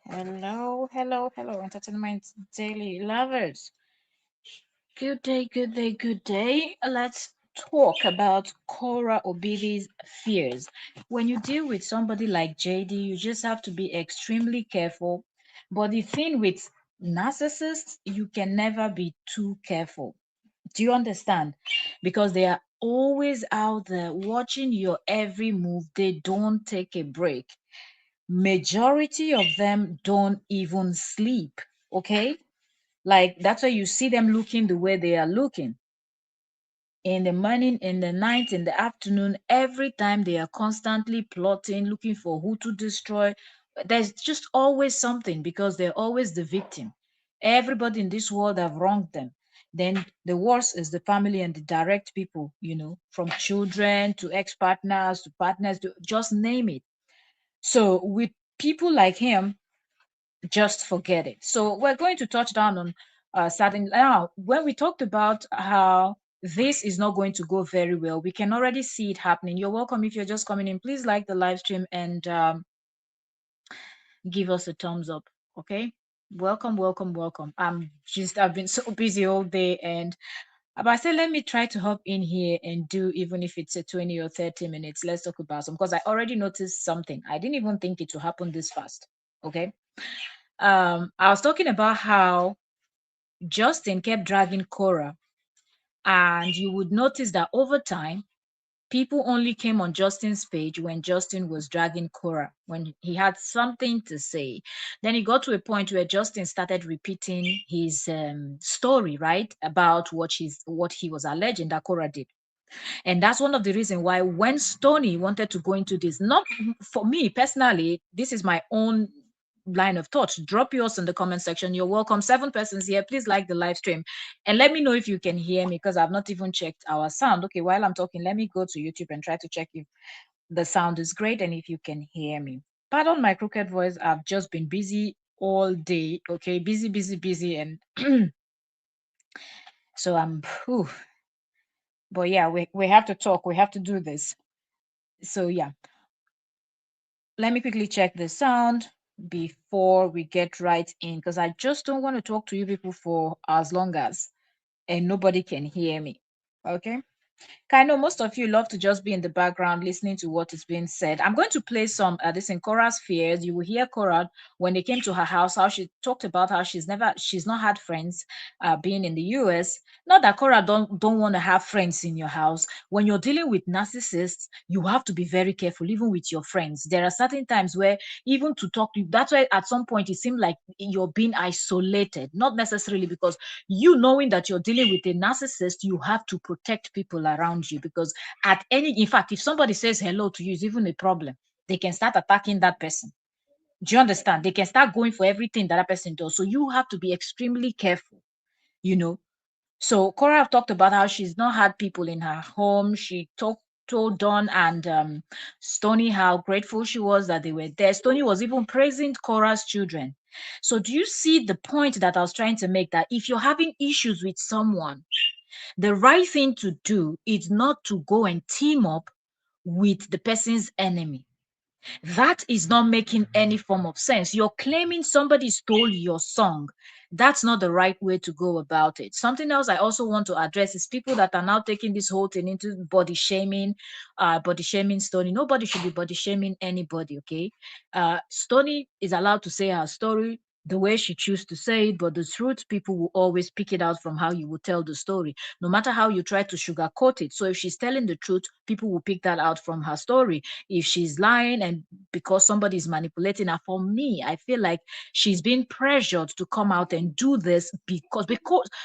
Hello, hello, hello, Entertainment Daily lovers. Good day, good day, good day. Let's talk about Kora Obidi's fears. When you deal with somebody like JD, you just have to be extremely careful. But the thing with narcissists, you can never be too careful. Do you understand? Because they are always out there watching your every move. They don't take a break. Majority of them don't even sleep. Okay, like that's why you see them looking the way they are looking in the morning, in the night, in the afternoon. Every time they are constantly plotting, looking for who to destroy. There's just always something because they're always the victim. Everybody in this world have wronged them. Then the worst is the family and the direct people, from children to ex-partners to partners, to just name it. So with people like him, just forget it. So we're going to touch down on certain. Now, when we talked about how this is not going to go very well, we can already see it happening. You're welcome if you're just coming in. Please like the live stream and give us a thumbs up. Okay. Welcome, welcome, welcome. I've been so busy all day, and but I said let me try to hop in here and do, even if it's a 20 or 30 minutes. Let's talk about some, because I already noticed something. I didn't even think it would happen this fast. Okay. I was talking about how Justin kept dragging Kora, and you would notice that over time, people only came on Justin's page when Justin was dragging Kora, when he had something to say. Then it got to a point where Justin started repeating his story, right, about what he was alleging that Kora did. And that's one of the reasons why when Stonii wanted to go into this, not for me personally, this is my own line of thought. Drop yours in the comment section. You're welcome. 7 persons here. Please like the live stream and let me know if you can hear me, because I've not even checked our sound. Okay, while I'm talking, let me go to YouTube and try to check if the sound is great and if you can hear me. Pardon my crooked voice. I've just been busy all day. Okay, busy, busy, busy, and so I'm. Whew. But yeah, we have to talk. We have to do this. So yeah, let me quickly check the sound before we get right in, because I just don't want to talk to you people for as long as and nobody can hear me. Okay. I know most of you love to just be in the background listening to what is being said. I'm going to play some this in Kora's fears. You will hear Kora when they came to her house, how she talked about how she's not had friends being in the US. Not that Kora don't want to have friends in your house. When you're dealing with narcissists, you have to be very careful, even with your friends. There are certain times where even to talk to you, that's why at some point it seemed like you're being isolated, not necessarily because you knowing that you're dealing with a narcissist, you have to protect people around you, because in fact, if somebody says hello to you, it's even a problem. They can start attacking that person. Do you understand? They can start going for everything that person does. So you have to be extremely careful, you know. So Cora talked about how she's not had people in her home. Told Dawn and Stonii how grateful she was that they were there. Stonii was even praising Cora's children. So do you see the point that I was trying to make, that if you're having issues with someone, the right thing to do is not to go and team up with the person's enemy. That is not making any form of sense. You're claiming somebody stole your song. That's not the right way to go about it. Something else I also want to address is people that are now taking this whole thing into body shaming Stonii. Nobody should be body shaming anybody, okay? Stonii is allowed to say her story the way she chooses to say it, but the truth, people will always pick it out from how you will tell the story, no matter how you try to sugarcoat it. So if she's telling the truth, people will pick that out from her story. If she's lying and because somebody is manipulating her, for me, I feel like she's being pressured to come out and do this because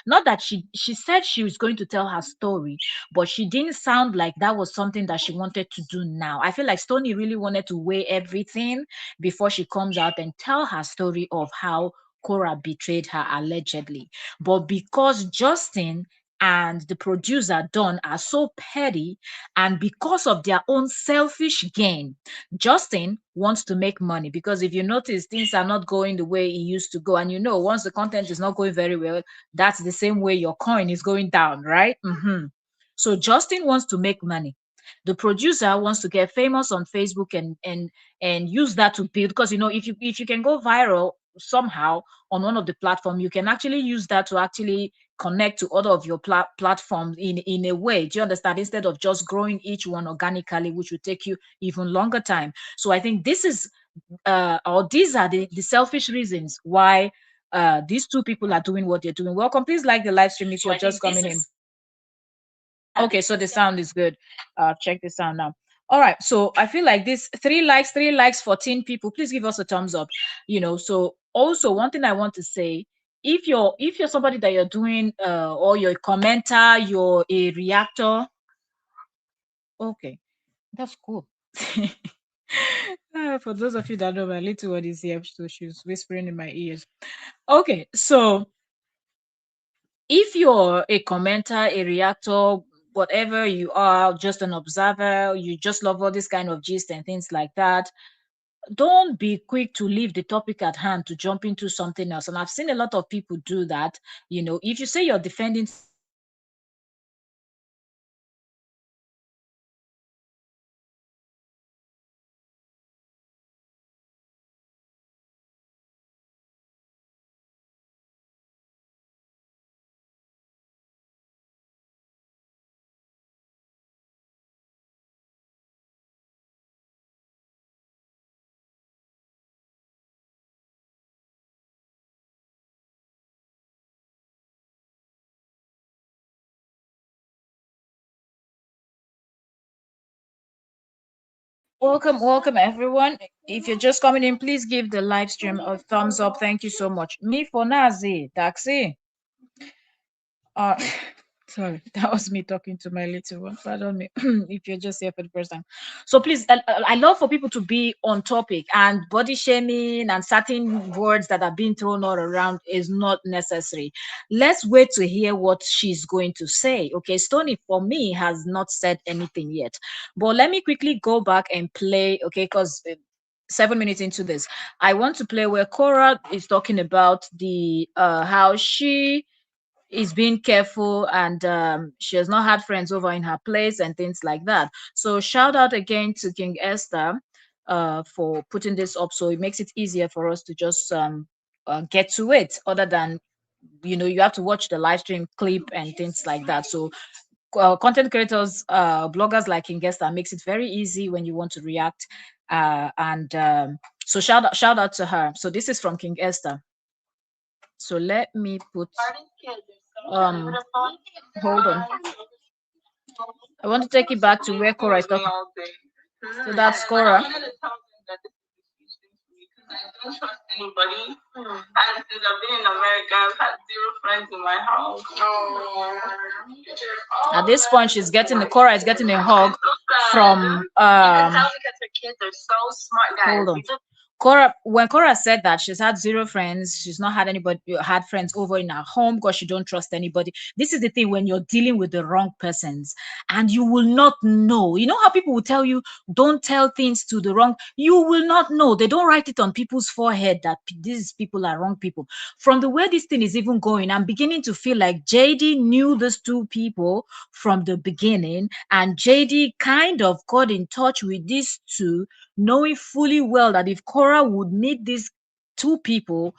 not that she said she was going to tell her story, but she didn't sound like that was something that she wanted to do now. I feel like Stonii really wanted to weigh everything before she comes out and tell her story of how Kora betrayed her allegedly. But because Justin and the producer Don are so petty, and because of their own selfish gain, Justin wants to make money, because if you notice, things are not going the way it used to go. And once the content is not going very well, that's the same way your coin is going down, right? So Justin wants to make money. The producer wants to get famous on Facebook and use that to build, because if you can go viral somehow on one of the platform, you can actually use that to actually connect to other of your platforms in a way. Do you understand? Instead of just growing each one organically, which will take you even longer time. So I think this is or these are the selfish reasons why these two people are doing what they're doing. Welcome, please like the live stream if you're just coming in. Okay, so the sound is good. Check the sound now. All right, so I feel like this 3 likes, 14 people. Please give us a thumbs up. So also one thing I want to say, if you're somebody that you're doing or you're a commenter, you're a reactor. Okay, that's cool. For those of you that know, my little one is here, so she's whispering in my ears. Okay, so if you're a commenter, a reactor, whatever you are, just an observer, you just love all this kind of gist and things like that, don't be quick to leave the topic at hand to jump into something else. And I've seen a lot of people do that. If you say you're defending welcome everyone. If you're just coming in, please give the live stream a thumbs up. Thank you so much. Me for Nazi, taxi. Uh, sorry, that was me talking to my little one. Pardon me if you're just here for the first time. So please, I love for people to be on topic, and body shaming and certain words that are being thrown all around is not necessary. Let's wait to hear what she's going to say. Okay, Stonii for me has not said anything yet, but let me quickly go back and play. Okay, because 7 minutes into this, I want to play where Kora is talking about the how she is being careful, and she has not had friends over in her place and things like that. So shout out again to King Esther for putting this up, so it makes it easier for us to just get to it, other than you have to watch the live stream clip and things like that. So content creators, bloggers like King Esther makes it very easy when you want to react, and so shout out to her. So this is from King Esther. So let me put hold on. I want to take it back to where Kora is talking. So that's Kora. I don't trust anybody. And since I've been in America, I've had 0 friends in my house. At this point, Kora is getting a hug from her kids are so smart, guys. Hold on. Kora, when Kora said that she's had 0 friends, she's not had anybody had friends over in her home because she don't trust anybody. This is the thing when you're dealing with the wrong persons, and you will not know. You know how people will tell you, don't tell things to the wrong. You will not know. They don't write it on people's forehead that these people are wrong people. From the way this thing is even going, I'm beginning to feel like JD knew these 2 people from the beginning, and JD kind of got in touch with these 2, knowing fully well that if Kora would meet these 2 people,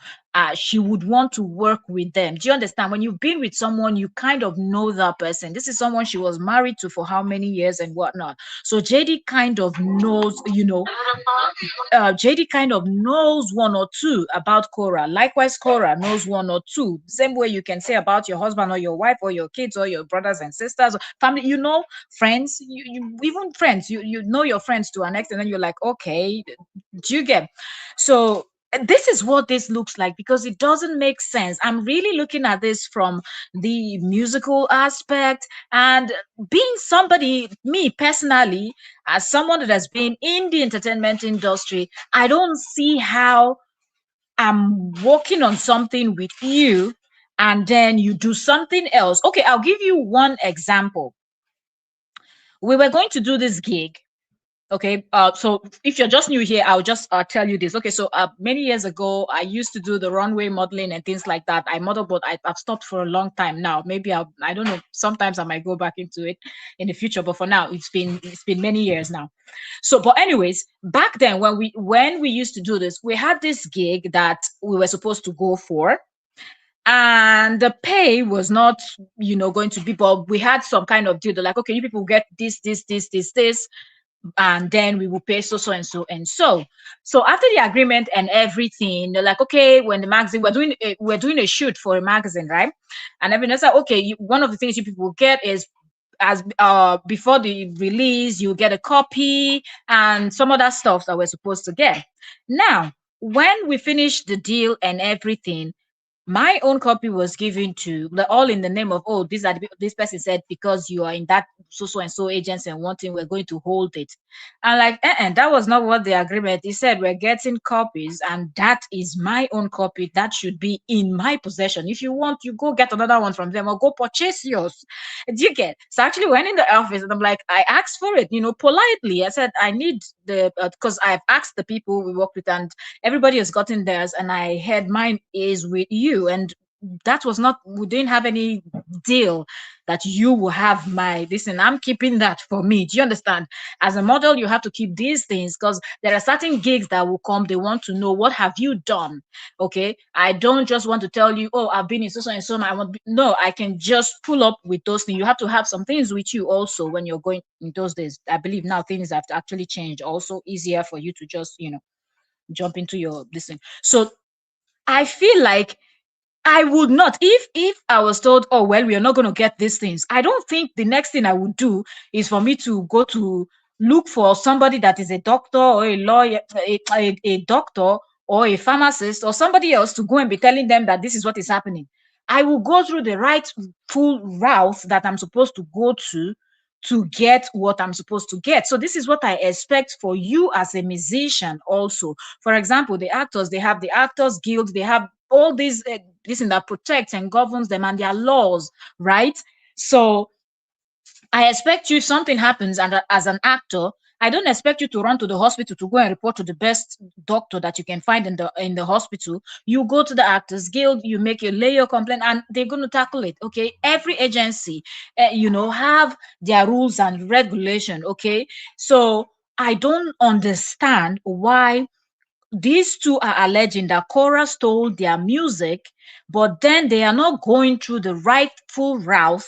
she would want to work with them. Do you understand? When you've been with someone, you kind of know that person. This is someone she was married to for how many years and whatnot. So JD kind of knows, JD kind of knows 1 or 2 about Kora. Likewise, Kora knows 1 or 2. Same way you can say about your husband or your wife or your kids or your brothers and sisters, or family, friends, you even friends, you know your friends to an extent, and then you're like, okay, do you get? So this is what this looks like, because it doesn't make sense. I'm really looking at this from the musical aspect, and being somebody, me personally, as someone that has been in the entertainment industry, I don't see how I'm working on something with you and then you do something else. Okay, I'll give you one example. We were going to do this gig, Okay, so if you're just new here, I'll just tell you this. Okay, so many years ago, I used to do the runway modeling and things like that. I model, but I've stopped for a long time now. Maybe I don't know. Sometimes I might go back into it in the future, but for now, it's been many years now. So, but anyways, back then when we used to do this, we had this gig that we were supposed to go for, and the pay was not going to be, but we had some kind of deal. They're like, okay, you people get this, and then we will pay so and so and so. So after the agreement and everything, they're like, okay, when the magazine, we're doing a shoot for a magazine, right? And everyone said, okay, one of the things you people will get is, as before the release, you get a copy and some other stuff that we're supposed to get. Now, when we finished the deal and everything, my own copy was given to all in the name of, oh, this person said, because you are in that so and so agency and wanting, we're going to hold it. And like, that was not what the agreement. He said we're getting copies, and that is my own copy. That should be in my possession. If you want, you go get another one from them or go purchase yours. Do you get? So actually went in the office and I'm like, I asked for it, politely. I said I need the, because I've asked the people we work with, and everybody has gotten theirs, and I had mine is with you. And that was not, we didn't have any deal that you will have my this, and I'm keeping that for me. Do you understand? As a model, you have to keep these things, because there are certain gigs that will come, they want to know, what have you done? Okay, I don't just want to tell you, oh, I've been in so and so, no, I can just pull up with those things. You have to have some things with you also when you're going. In those days, I believe now things have actually changed, also easier for you to just jump into your this thing. So I feel like I would not, if I was told, oh well, we are not going to get these things. I don't think the next thing I would do is for me to go to look for somebody that is a doctor or a lawyer, a doctor or a pharmacist or somebody else to go and be telling them that this is what is happening. I will go through the right full route that I'm supposed to go to get what I'm supposed to get. So this is what I expect for you as a musician also. For example, the actors, they have the Actors Guild, they have all these this thing that protects and governs them, and their laws, right? So I expect you, if something happens, and as an actor, I don't expect you to run to the hospital to go and report to the best doctor that you can find in the hospital. You go to the Actors Guild, you lay your complaint, and they're going to tackle it. Okay, every agency, have their rules and regulation. Okay, so I don't understand why these two are alleging that KORRA stole their music, but then they are not going through the rightful route,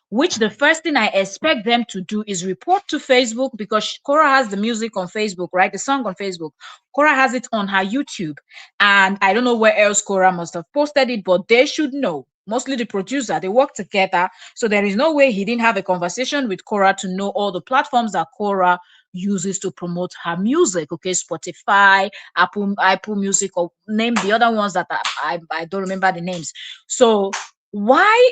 which the first thing I expect them to do is report to Facebook, because KORRA has the music on Facebook, right? The song on Facebook. KORRA has it on her YouTube. And I don't know where else KORRA must have posted it, but they should know. Mostly the producer, they work together. So there is no way he didn't have a conversation with KORRA to know all the platforms that KORRA uses to promote her music. Okay, Spotify, Apple Music, or name the other ones that I don't remember the names. So why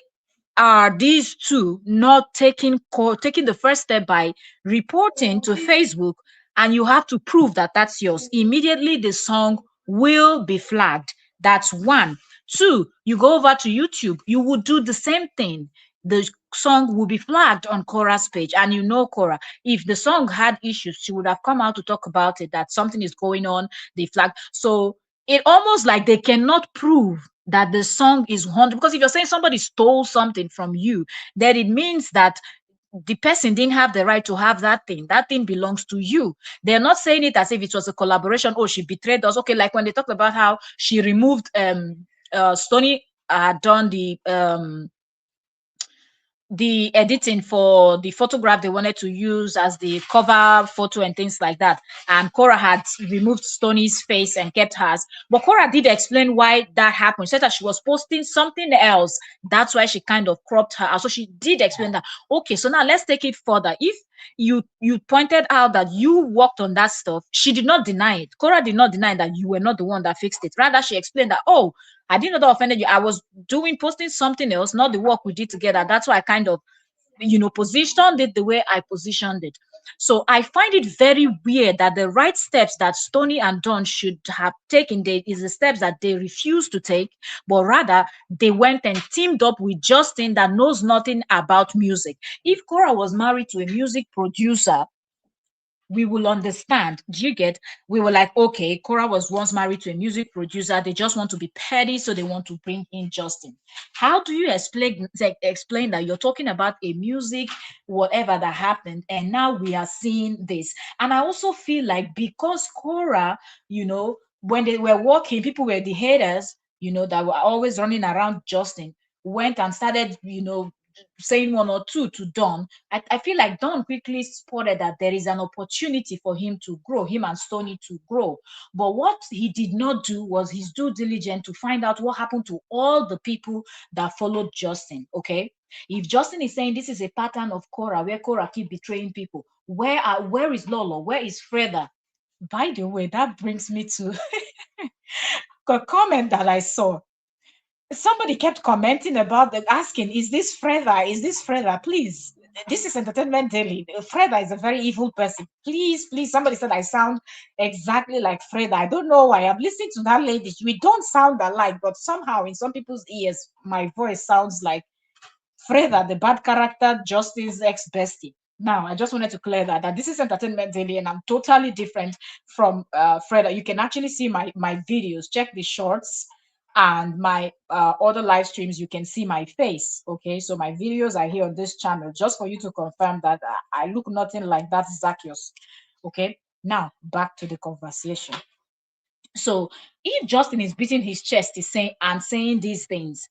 are these two not taking the first step by reporting to Facebook? And you have to prove that that's yours. Immediately the song will be flagged. That's one. Two, you go over to YouTube, you would do the same thing. The song will be flagged on KORRA's page. And KORRA, if the song had issues, she would have come out to talk about it, that something is going on, they flag. So it almost like they cannot prove that the song is 100, because if you're saying somebody stole something from you, then it means that the person didn't have the right to have that thing belongs to you. They're not saying it as if it was a collaboration. Oh, she betrayed us. Okay, like when they talked about how she removed Stonii had done the editing for the photograph they wanted to use as the cover photo and things like that. And KORRA had removed Stonii's face and kept hers. But KORRA did explain why that happened. She said that she was posting something else. That's why she kind of cropped her. So she did explain that. Okay, so now let's take it further. If you pointed out that you worked on that stuff, she did not deny it. KORRA did not deny that you were not the one that fixed it. Rather, she explained that, oh, I didn't know that offended you. I was posting something else, not the work we did together. That's why I kind of, positioned it the way I positioned it. So I find it very weird that the right steps that Stonii and Dawn should have taken is the steps that they refused to take, but rather they went and teamed up with Justin that knows nothing about music. If KORRA was married to a music producer, we will understand. Do you get? We were like, okay, Kora was once married to a music producer. They just want to be petty, so they want to bring in Justin. How do you explain that you're talking about a music, whatever that happened, and now we are seeing this? And I also feel like because Kora, when they were walking, people were the haters, that were always running around Justin, went and started, saying one or two to Don. I feel like Don quickly spotted that there is an opportunity for him to grow, him and Stoney to grow. But what he did not do was his due diligence to find out what happened to all the people that followed Justin. Okay. If Justin is saying this is a pattern of Kora, where Kora keep betraying people, where is Lolo? Where is Freda? By the way, that brings me to a comment that I saw. Somebody kept commenting about the asking, is this Freda? Is this Freda? Please, this is Entertainment Daily. Freda is a very evil person. Please, please. Somebody said I sound exactly like Freda. I don't know why. I'm listening to that lady. We don't sound alike, but somehow in some people's ears, my voice sounds like Freda, the bad character, Justin's ex-bestie. Now, I just wanted to clear that this is Entertainment Daily, and I'm totally different from Freda. You can actually see my videos. Check the shorts and my other live streams. You can see my face. Okay, so my videos are here on this channel, just for you to confirm that I look nothing like that Zacchaeus. Okay, now back to the conversation. So if Justin is beating his chest, is saying these things,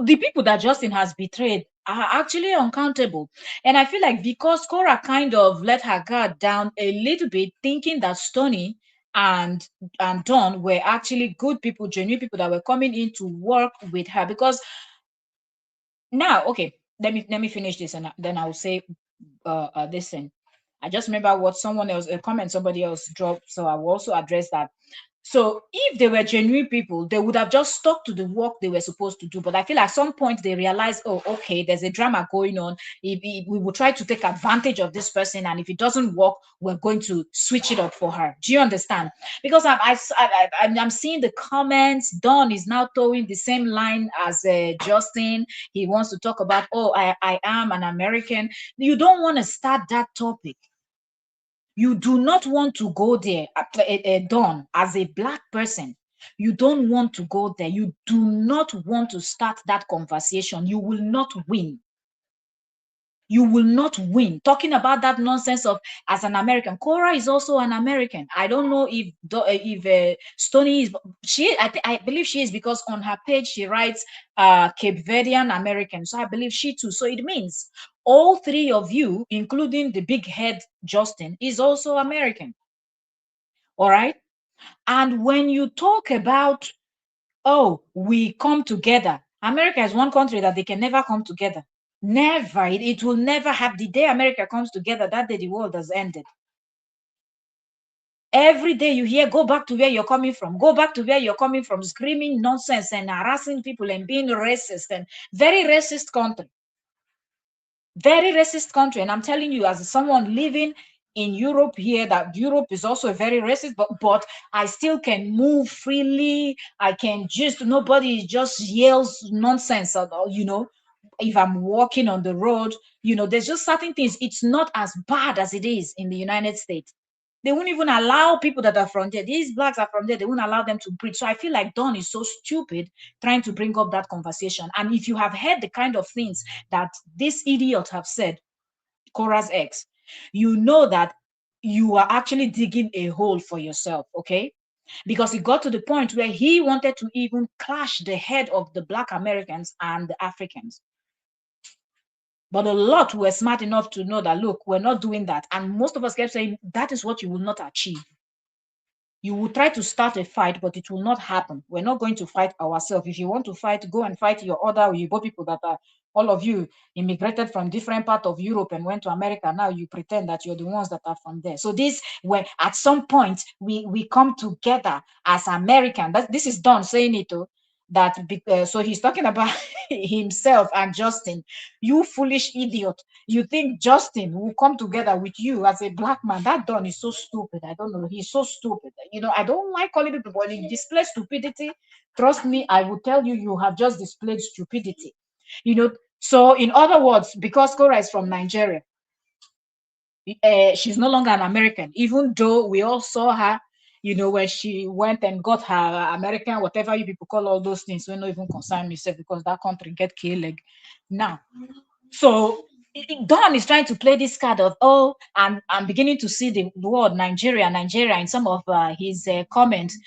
the people that Justin has betrayed are actually uncountable. And I feel like because Kora kind of let her guard down a little bit, thinking that Stoney and Don were actually good people, genuine people that were coming in to work with her. Because now, okay, let me finish this, and then I'll say this thing. I just remember what someone else, a comment somebody else dropped, so I will also address that. So if they were genuine people, they would have just stuck to the work they were supposed to do. But I feel at some point they realized, oh, okay, there's a drama going on. If we will try to take advantage of this person, and if it doesn't work, we're going to switch it up for her. Do you understand? Because I'm seeing the comments. Don is now towing the same line as Justin. He wants to talk about, oh, I am an American. You don't want to start that topic. You do not want to go there, Dawn, as a Black person. You don't want to go there. You do not want to start that conversation. You will not win. You will not win. Talking about that nonsense of as an American, Kora is also an American. I don't know if Stoney is. I believe she is, because on her page she writes Cape Verdean American. So I believe she too. So it means all three of you, including the big head Justin, is also American. All right. And when you talk about, oh, we come together, America is one country that they can never come together. Never. It will never have. The day America comes together, that day the world has ended. Every day you hear, go back to where you're coming from, go back to where you're coming from, screaming nonsense and harassing people and being racist, and very racist country. Very racist country. And I'm telling you, as someone living in Europe here, that Europe is also a very racist, but I still can move freely. I can just, nobody just yells nonsense, if I'm walking on the road, there's just certain things. It's not as bad as it is in the United States. They won't even allow people that are from there. These Blacks are from there. They won't allow them to breathe. So I feel like Don is so stupid trying to bring up that conversation. And if you have heard the kind of things that this idiot have said, Kora's ex, you know that you are actually digging a hole for yourself, okay? Because it got to the point where he wanted to even clash the head of the Black Americans and the Africans. But a lot were smart enough to know that, look, we're not doing that. And most of us kept saying, that is what you will not achieve. You will try to start a fight, but it will not happen. We're not going to fight ourselves. If you want to fight, go and fight your other Igbo people that are, all of you immigrated from different parts of Europe and went to America. Now you pretend that you're the ones that are from there. So this, when at some point we come together as American, this is Don saying it too, that so he's talking about himself and Justin. You foolish idiot. You think Justin will come together with you as a Black man? That Don is so stupid. I don't know. He's so stupid. I don't like calling people, but he displays stupidity. Trust me, I will tell you, you have just displayed stupidity. So in other words, because Kora is from Nigeria, She's no longer an American, even though we all saw her, when she went and got her American, whatever you people call all those things, we not even concern myself because that country get killed now. So Don is trying to play this card of, oh, and I'm beginning to see the word Nigeria, Nigeria in some of his comments.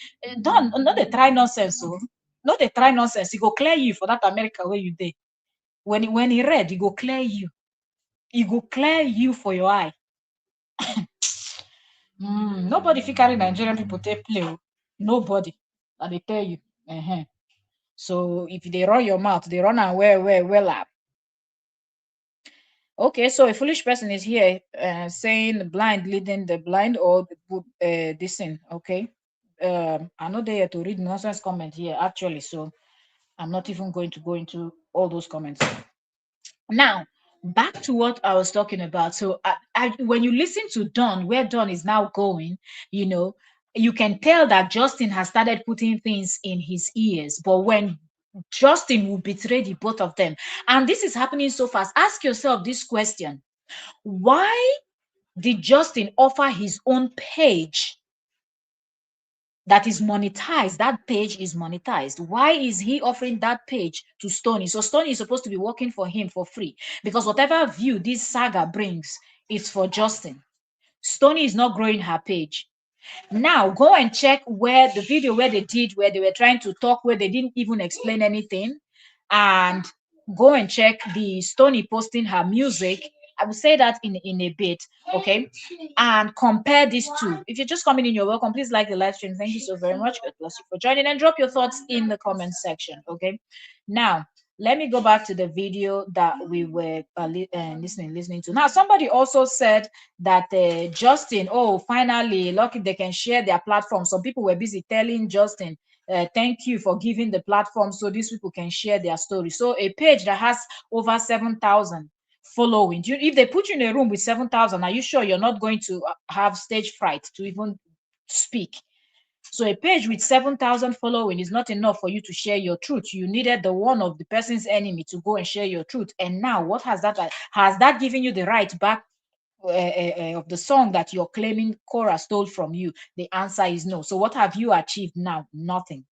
Don, not they try nonsense, so not they try nonsense. He go clear you for that America where you did. When he read, he go clear you. He go clear you for your eye. Nobody fit carry Nigerian people take play. Oh. Nobody. I dey tell you. So if they run your mouth, they run am well up. Okay, so a foolish person is here saying the blind leading the blind or this thing. Okay. I'm not there to read nonsense comment here actually, so I'm not even going to go into all those comments. Now, back to what I was talking about. So, when you listen to Don, where Don is now going, you can tell that Justin has started putting things in his ears. But when Justin will betray the both of them, and this is happening so fast, ask yourself this question: why did Justin offer his own page that is monetized? That page is monetized. Why is he offering that page to Stonii? So Stonii is supposed to be working for him for free, because whatever view this saga brings is for Justin. Stonii is not growing her page. Now go and check where the video where they were trying to talk, where they didn't even explain anything, and go and check the Stonii posting her music. I will say that in a bit, okay? And compare these two. If you're just coming in, you're welcome. Please like the live stream. Thank you so very much. God bless you for joining, and drop your thoughts in the comment section, okay? Now, let me go back to the video that we were listening to. Now, somebody also said that Justin, oh, finally, lucky they can share their platform. Some people were busy telling Justin, thank you for giving the platform so these people can share their story. So a page that has over 7,000 following, if they put you in a room with 7,000, are you sure you're not going to have stage fright to even speak? So a page with 7,000 following is not enough for you to share your truth. You needed the one of the person's enemy to go and share your truth. And now, what has that given you the right back of the song that you're claiming KORRA stole from you? The answer is no. So what have you achieved now? Nothing.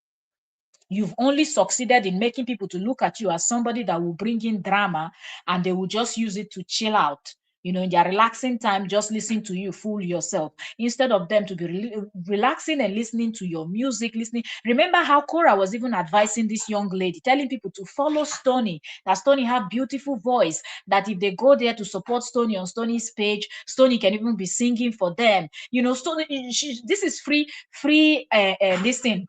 You've only succeeded in making people to look at you as somebody that will bring in drama, and they will just use it to chill out. In their relaxing time, just listen to you fool yourself, instead of them to be relaxing and listening to your music, listening. Remember how KORRA was even advising this young lady, telling people to follow Stonii, that Stonii have beautiful voice, that if they go there to support Stonii on Stonii's page, Stonii can even be singing for them. Stonii, this is free listening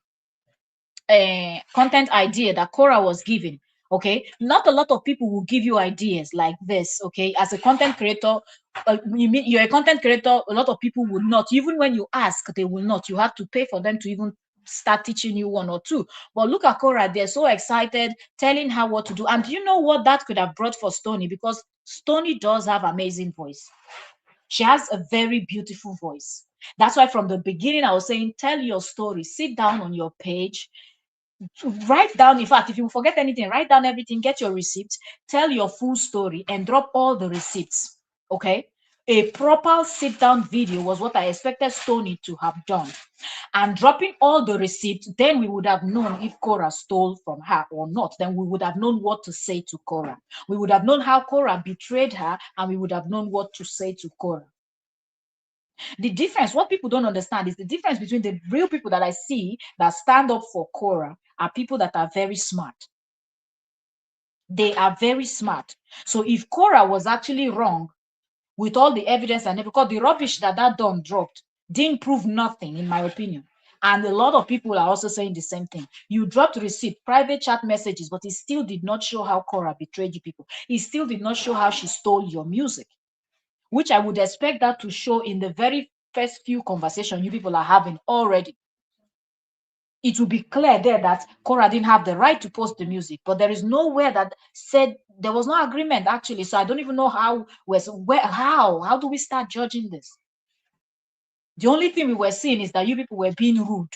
content idea that KORRA was giving. Okay, not a lot of people will give you ideas like this. Okay, as a content creator, you're a content creator, a lot of people would not, even when you ask, they will not. You have to pay for them to even start teaching you one or two. But look at KORRA, they're so excited, telling her what to do. And do you know what that could have brought for Stonii? Because Stonii does have amazing voice. She has a very beautiful voice. That's why from the beginning I was saying, tell your story, sit down on your page, write down. In fact, if you forget anything, write down everything, get your receipts, tell your full story, and drop all the receipts. Okay, a proper sit down video was what I expected Stonii to have done, and dropping all the receipts, then we would have known if KORRA stole from her or not. Then we would have known what to say to KORRA. We would have known how KORRA betrayed her, and we would have known what to say to KORRA. The difference, what people don't understand, is the difference between the real people that I see that stand up for KORRA are people that are very smart. They are very smart. So if KORRA was actually wrong with all the evidence, and because the rubbish that Don dropped didn't prove nothing, in my opinion. And a lot of people are also saying the same thing. You dropped receipt, private chat messages, but it still did not show how KORRA betrayed you people. It still did not show how she stole your music, which I would expect that to show in the very first few conversations you people are having already. It will be clear there that KORRA didn't have the right to post the music, but there is nowhere that said there was no agreement actually. So I don't even know how do we start judging this? The only thing we were seeing is that you people were being rude,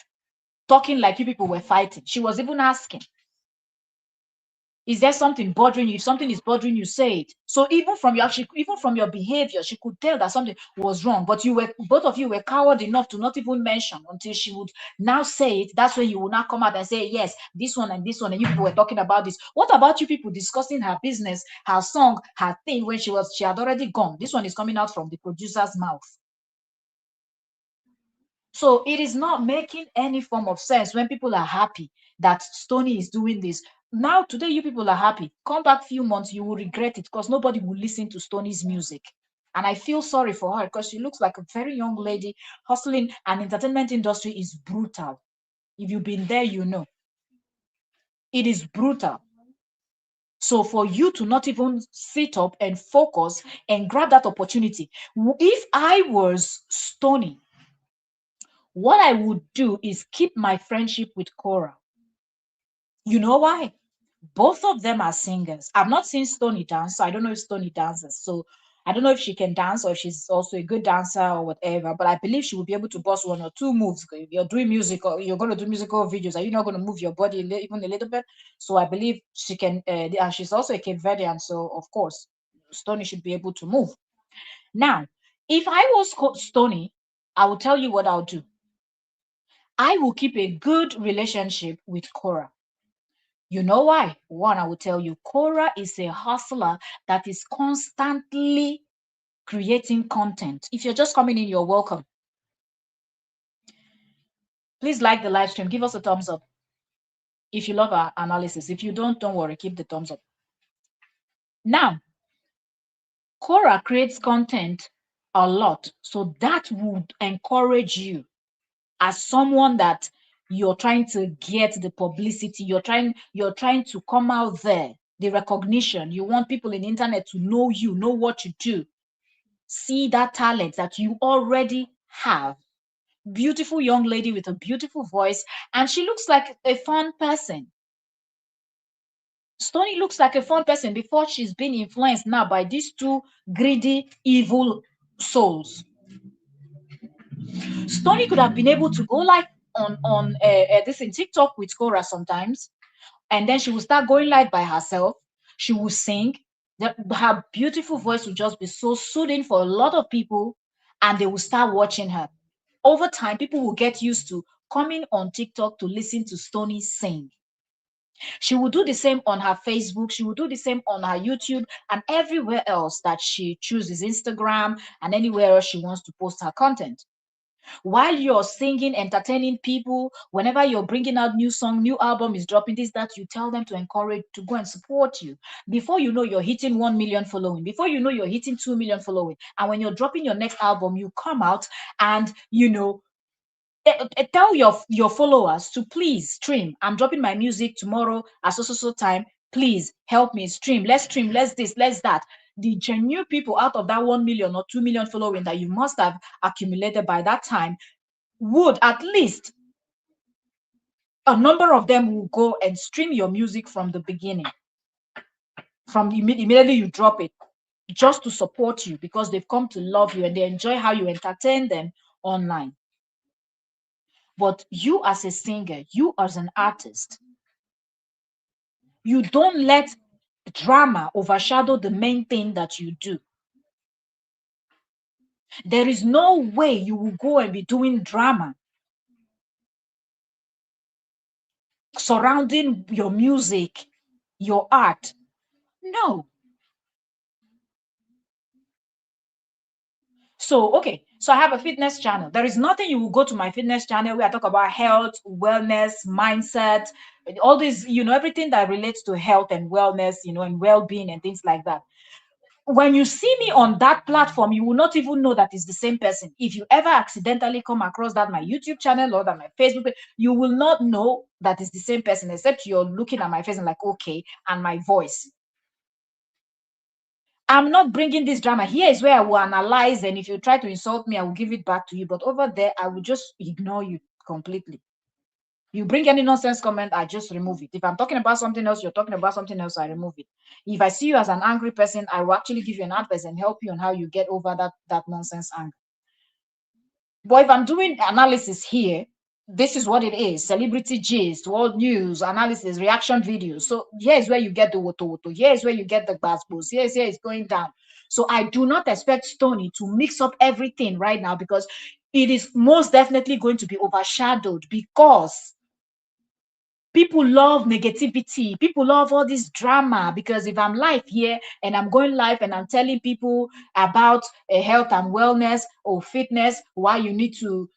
talking like you people were fighting. She was even asking. Is there something bothering you? If something is bothering you, say it. So even from your behavior, she could tell that something was wrong. But both of you were coward enough to not even mention until she would now say it. That's when you will now come out and say, yes, this one and this one, and you people were talking about this. What about you people discussing her business, her song, her thing when she had already gone? This one is coming out from the producer's mouth. So it is not making any form of sense when people are happy that Stonii is doing this. Now, today, you people are happy. Come back few months, you will regret it because nobody will listen to Stonii's music. And I feel sorry for her because she looks like a very young lady hustling, and entertainment industry is brutal. If you've been there, you know. It is brutal. So for you to not even sit up and focus and grab that opportunity. If I was Stonii, what I would do is keep my friendship with KORRA. You know why? Both of them are singers. I've not seen Stonii dance, so I don't know if Stonii dances. So I don't know if she can dance or if she's also a good dancer or whatever, but I believe she will be able to bust one or two moves. If you're doing music or you're going to do musical videos, are you not going to move your body even a little bit? So I believe she can, and she's also a Cape Verdean, so of course, Stonii should be able to move. Now, if I was Stonii, I will tell you what I'll do. I will keep a good relationship with KORRA. You know why? One, I will tell you, KORRA is a hustler that is constantly creating content. If you're just coming in, you're welcome. Please like the live stream. Give us a thumbs up if you love our analysis. If you don't worry, keep the thumbs up. Now, KORRA creates content a lot, so that would encourage you as someone that you're trying to get the publicity, you're trying to come out there, the recognition. You want people in the internet to know you, know what you do, see that talent that you already have. Beautiful young lady with a beautiful voice, and she looks like a fun person. Stonii looks like a fun person before she's been influenced now by these two greedy, evil souls. Stonii could have been able to go live on this in TikTok with KORRA sometimes, and then she will start going live by herself. She will sing. Her beautiful voice will just be so soothing for a lot of people, and they will start watching her. Over time, people will get used to coming on TikTok to listen to Stonii sing. She will do the same on her Facebook. She will do the same on her YouTube and everywhere else that she chooses, Instagram and anywhere else she wants to post her content. While you're singing, entertaining people, whenever you're bringing out new song, new album is dropping, this, that, you tell them to encourage, to go and support you. Before you know, you're hitting 1 million following. Before you know, you're hitting 2 million following. And when you're dropping your next album, you come out and, tell your followers to please stream. I'm dropping my music tomorrow at so time. Please help me stream. Let's stream. Let's this. Let's that. The genuine people out of that 1 million or 2 million following that you must have accumulated by that time would at least a number of them will go and stream your music from the beginning, from immediately you drop it, just to support you because they've come to love you and they enjoy how you entertain them online. But you as a singer, you as an artist, you don't let drama overshadow the main thing that you do. There is no way you will go and be doing drama surrounding your music, your art. No. So, okay, so I have a fitness channel. There is nothing you will go to my fitness channel where I talk about health, wellness, mindset, all this, everything that relates to health and wellness, and well-being and things like that. When you see me on that platform, you will not even know that it's the same person. If you ever accidentally come across that my YouTube channel or that my Facebook page, you will not know that it's the same person, except you're looking at my face and like, okay, and my voice. I'm not bringing this drama. Here is where I will analyze, and if you try to insult me, I will give it back to you. But over there, I will just ignore you completely. You bring any nonsense comment, I just remove it. If I'm talking about something else, you're talking about something else, I remove it. If I see you as an angry person, I will actually give you an advice and help you on how you get over that nonsense anger. But if I'm doing analysis here, this is what it is: celebrity gist, world news, analysis, reaction videos. So here's where you get the woto woto. Here's where you get the basketballs. Here's it's going down. So I do not expect Stoney to mix up everything right now, because it is most definitely going to be overshadowed, because people love negativity. People love all this drama, because if I'm live here and I'm going live and I'm telling people about health and wellness or fitness, why you need to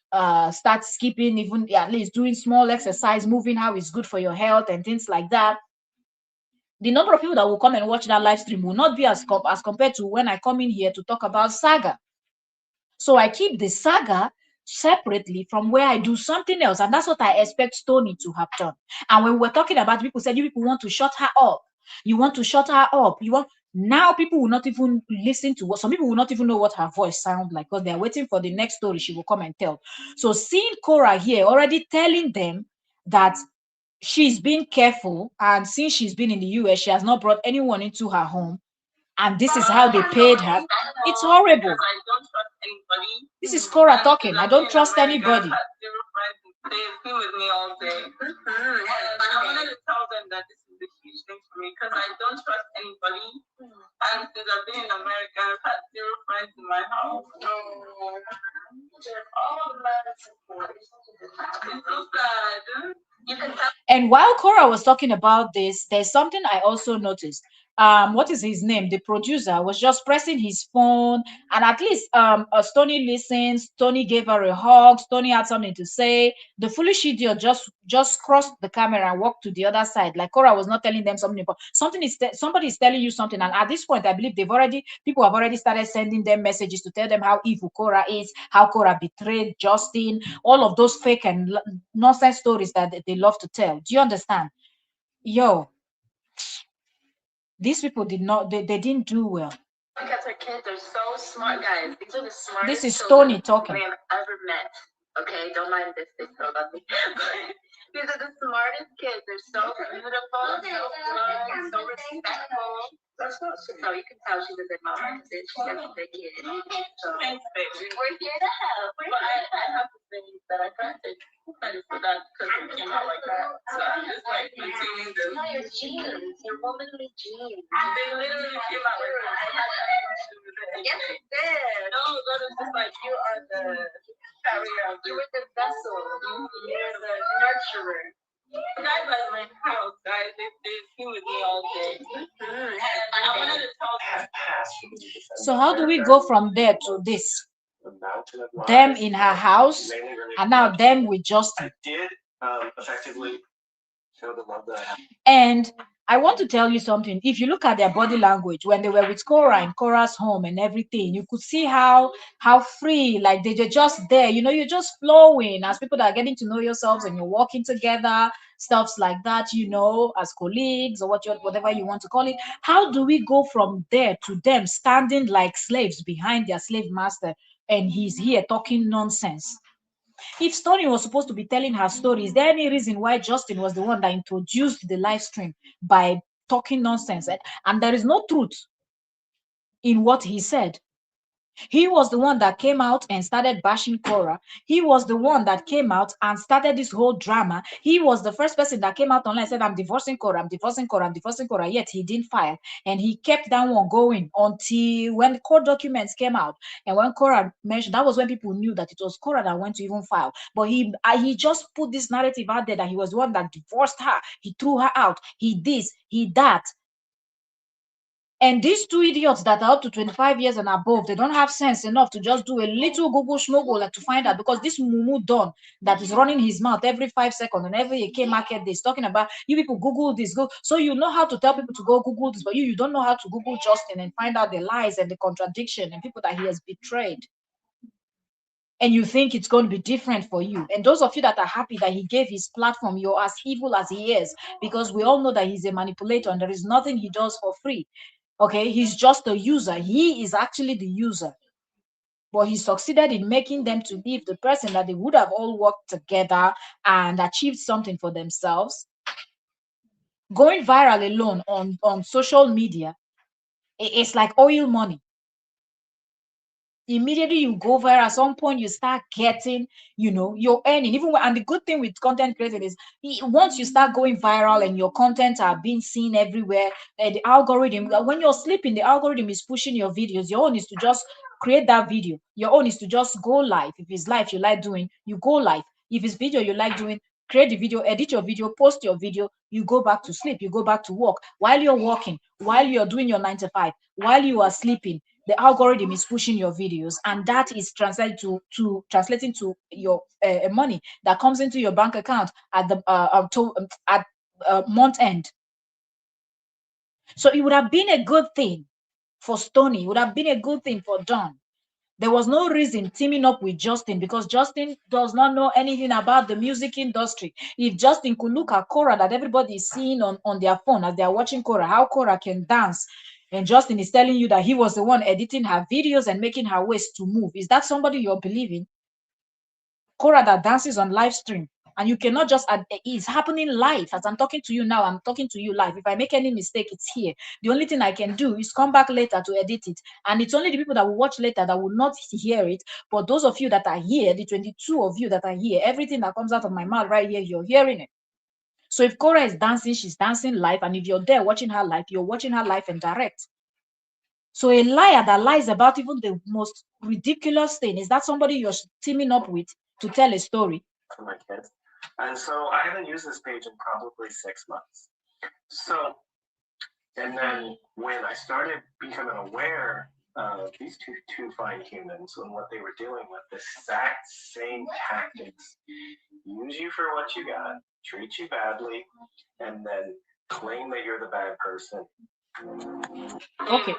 start skipping, even at least doing small exercise, moving, how it's good for your health and things like that, the number of people that will come and watch that live stream will not be as compared to when I come in here to talk about saga. So I keep the saga separately from where I do something else. And that's what I expect Stoney to have done. And when we're talking about, people said, you people want to shut her up. You want to shut her up. You want, now people will not even listen to what, some people will not even know what her voice sounds like, because they're waiting for the next story she will come and tell. So seeing Kora here already telling them that she's being careful, and since she's been in the US, she has not brought anyone into her home, and this is how they paid her. It's horrible. I don't trust anybody. This is Kora talking. I don't trust anybody. They've been with me all day. But I wanted to tell them that this is a huge thing for me, because I don't trust anybody. And since I've been in America, I've had 0 friends in my house. So, all of that support. It's so sad. You can tell. And while Kora was talking about this, there's something I also noticed. What is his name? The producer was just pressing his phone, and at least Stoney listens. Stoney gave her a hug. Stoney had something to say. The foolish idiot just crossed the camera and walked to the other side. Like Kora was not telling them something, but somebody is telling you something, and at this point, I believe people have already started sending them messages to tell them how evil Kora is, how Kora betrayed Justin, all of those fake and nonsense stories that they love to tell. Do you understand? Yo, these people they didn't do well. Because her kids are so smart, guys. These are the smartest. This is Stoney talking. I have ever met. Okay, don't mind this. They're so lovely. These are the smartest kids. They're so beautiful, so good, so respectful. So you can tell she's a good mama because she's such a good kid. So thanks, baby. We're here to help. But I have to say that I tried to credit for that because it came out like that. So I'm just like maintaining them. No, your genes, your womanly genes. They literally came out like that. Yes, it did. No, that is just like you are the carrier. You were the vessel. You're the nurturer. Guys at my house, guys, they've been with me all day. I wanted to tell them. So how do we go from there to this? Them in her house, and now them with Justin. I did effectively show the love that I have. And I want to tell you something. If you look at their body language when they were with Kora in Kora's home and everything, you could see how free, like they're just there. You know, you're just flowing as people that are getting to know yourselves and you're walking together, stuffs like that. You know, as colleagues or whatever you want to call it. How do we go from there to them standing like slaves behind their slave master, and he's here talking nonsense? If Stoney was supposed to be telling her story, is there any reason why Justin was the one that introduced the live stream by talking nonsense? And there is no truth in what he said. He was the one that came out and started bashing Kora. He was the one that came out and started this whole drama. He was the first person that came out online and said, I'm divorcing Kora, I'm divorcing Kora, I'm divorcing Kora. Yet he didn't file. And he kept that one going until when the court documents came out. And when Kora mentioned, that was when people knew that it was Kora that went to even file. But he just put this narrative out there that he was the one that divorced her. He threw her out. He this, he that. And these two idiots that are up to 25 years and above, they don't have sense enough to just do a little Google schmoggle like to find out, because this Mumu Don that is running his mouth every 5 seconds and every AK market day is talking about, you people Google this, go. So you know how to tell people to go Google this, but you don't know how to Google Justin and find out the lies and the contradiction and people that he has betrayed. And you think it's going to be different for you. And those of you that are happy that he gave his platform, you're as evil as he is, because we all know that he's a manipulator and there is nothing he does for free. Okay, he's just a user. He is actually the user. But he succeeded in making them to leave the person that they would have all worked together and achieved something for themselves. Going viral alone on social media, it's like oil money. Immediately you go viral. At some point you start getting, you're earning. And the good thing with content creating is, once you start going viral and your content are being seen everywhere, the algorithm, when you're sleeping, the algorithm is pushing your videos. Your own is to just create that video. Your own is to just go live. If it's live you like doing, you go live. If it's video you like doing, create the video, edit your video, post your video, you go back to sleep, you go back to work. While you're working, while you're doing your 9 to 5, while you are sleeping, the algorithm is pushing your videos, and that is translating to your money that comes into your bank account at the at month end. So it would have been a good thing for Stonii. It would have been a good thing for Don. There was no reason teaming up with Justin, because Justin does not know anything about the music industry. If Justin could look at Kora that everybody is seeing on their phone as they are watching Kora, how Kora can dance, and Justin is telling you that he was the one editing her videos and making her waist to move, is that somebody you're believing? Kora that dances on live stream, and you cannot just it's happening live. As I'm talking to you now, I'm talking to you live. If I make any mistake, it's here. The only thing I can do is come back later to edit it, and it's only the people that will watch later that will not hear it. But those of you that are here, the 22 of you that are here, everything that comes out of my mouth right here, you're hearing it. So if Kora is dancing, she's dancing live, and if you're there watching her live, you're watching her live and direct. So a liar that lies about even the most ridiculous thing, is that somebody you're teaming up with to tell a story? For my kids. And so I haven't used this page in probably 6 months. So, and then when I started becoming aware of these two fine humans and what they were dealing with, the exact same tactics: use you for what you got, treat you badly, and then claim that you're the bad person. Okay,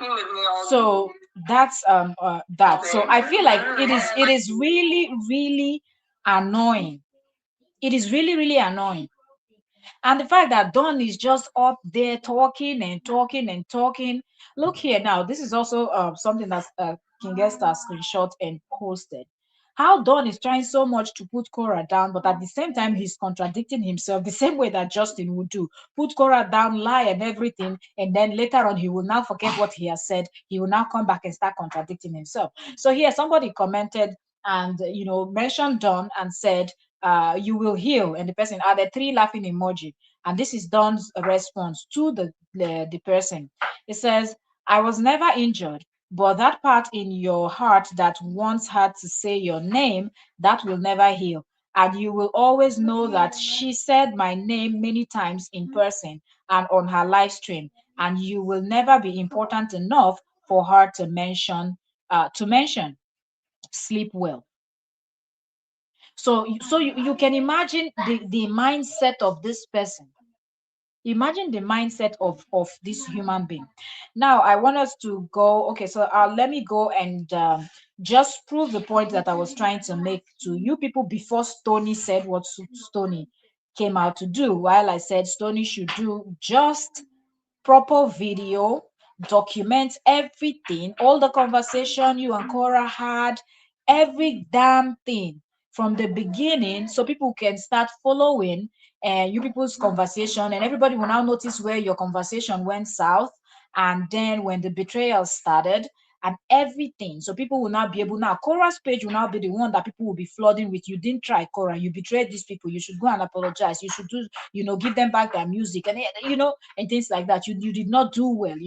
so that's that. So I feel like it is really, really annoying. It is really, really annoying. And the fact that Don is just up there talking and talking and talking. Look here now, this is also something that King Esther screenshot and posted. How Don is trying so much to put Kora down, but at the same time, he's contradicting himself the same way that Justin would do. Put Kora down, lie and everything, and then later on, he will now forget what he has said. He will now come back and start contradicting himself. So here, somebody commented and mentioned Don and said, you will heal, and the person added 3 laughing emoji, and this is Don's response to the person. It says, I was never injured, but that part in your heart that once had to say your name, that will never heal, and you will always know that she said my name many times in person and on her live stream, and you will never be important enough for her to mention. Sleep well. So you can imagine the mindset of this person. Imagine the mindset of this human being. Now I want us to go. Okay, so let me go and just prove the point that I was trying to make to you people before Stonii said what Stonii came out to do. While I said Stonii should do just proper video, document everything, all the conversation you and Kora had, every damn thing from the beginning, so people can start following you people's conversation, and everybody will now notice where your conversation went south, and then when the betrayal started and everything. So people will now be able, now Kora's page will now be the one that people will be flooding with. You didn't try, Kora, you betrayed these people, you should go and apologize, you should do, give them back their music, and and things like that. You did not do well,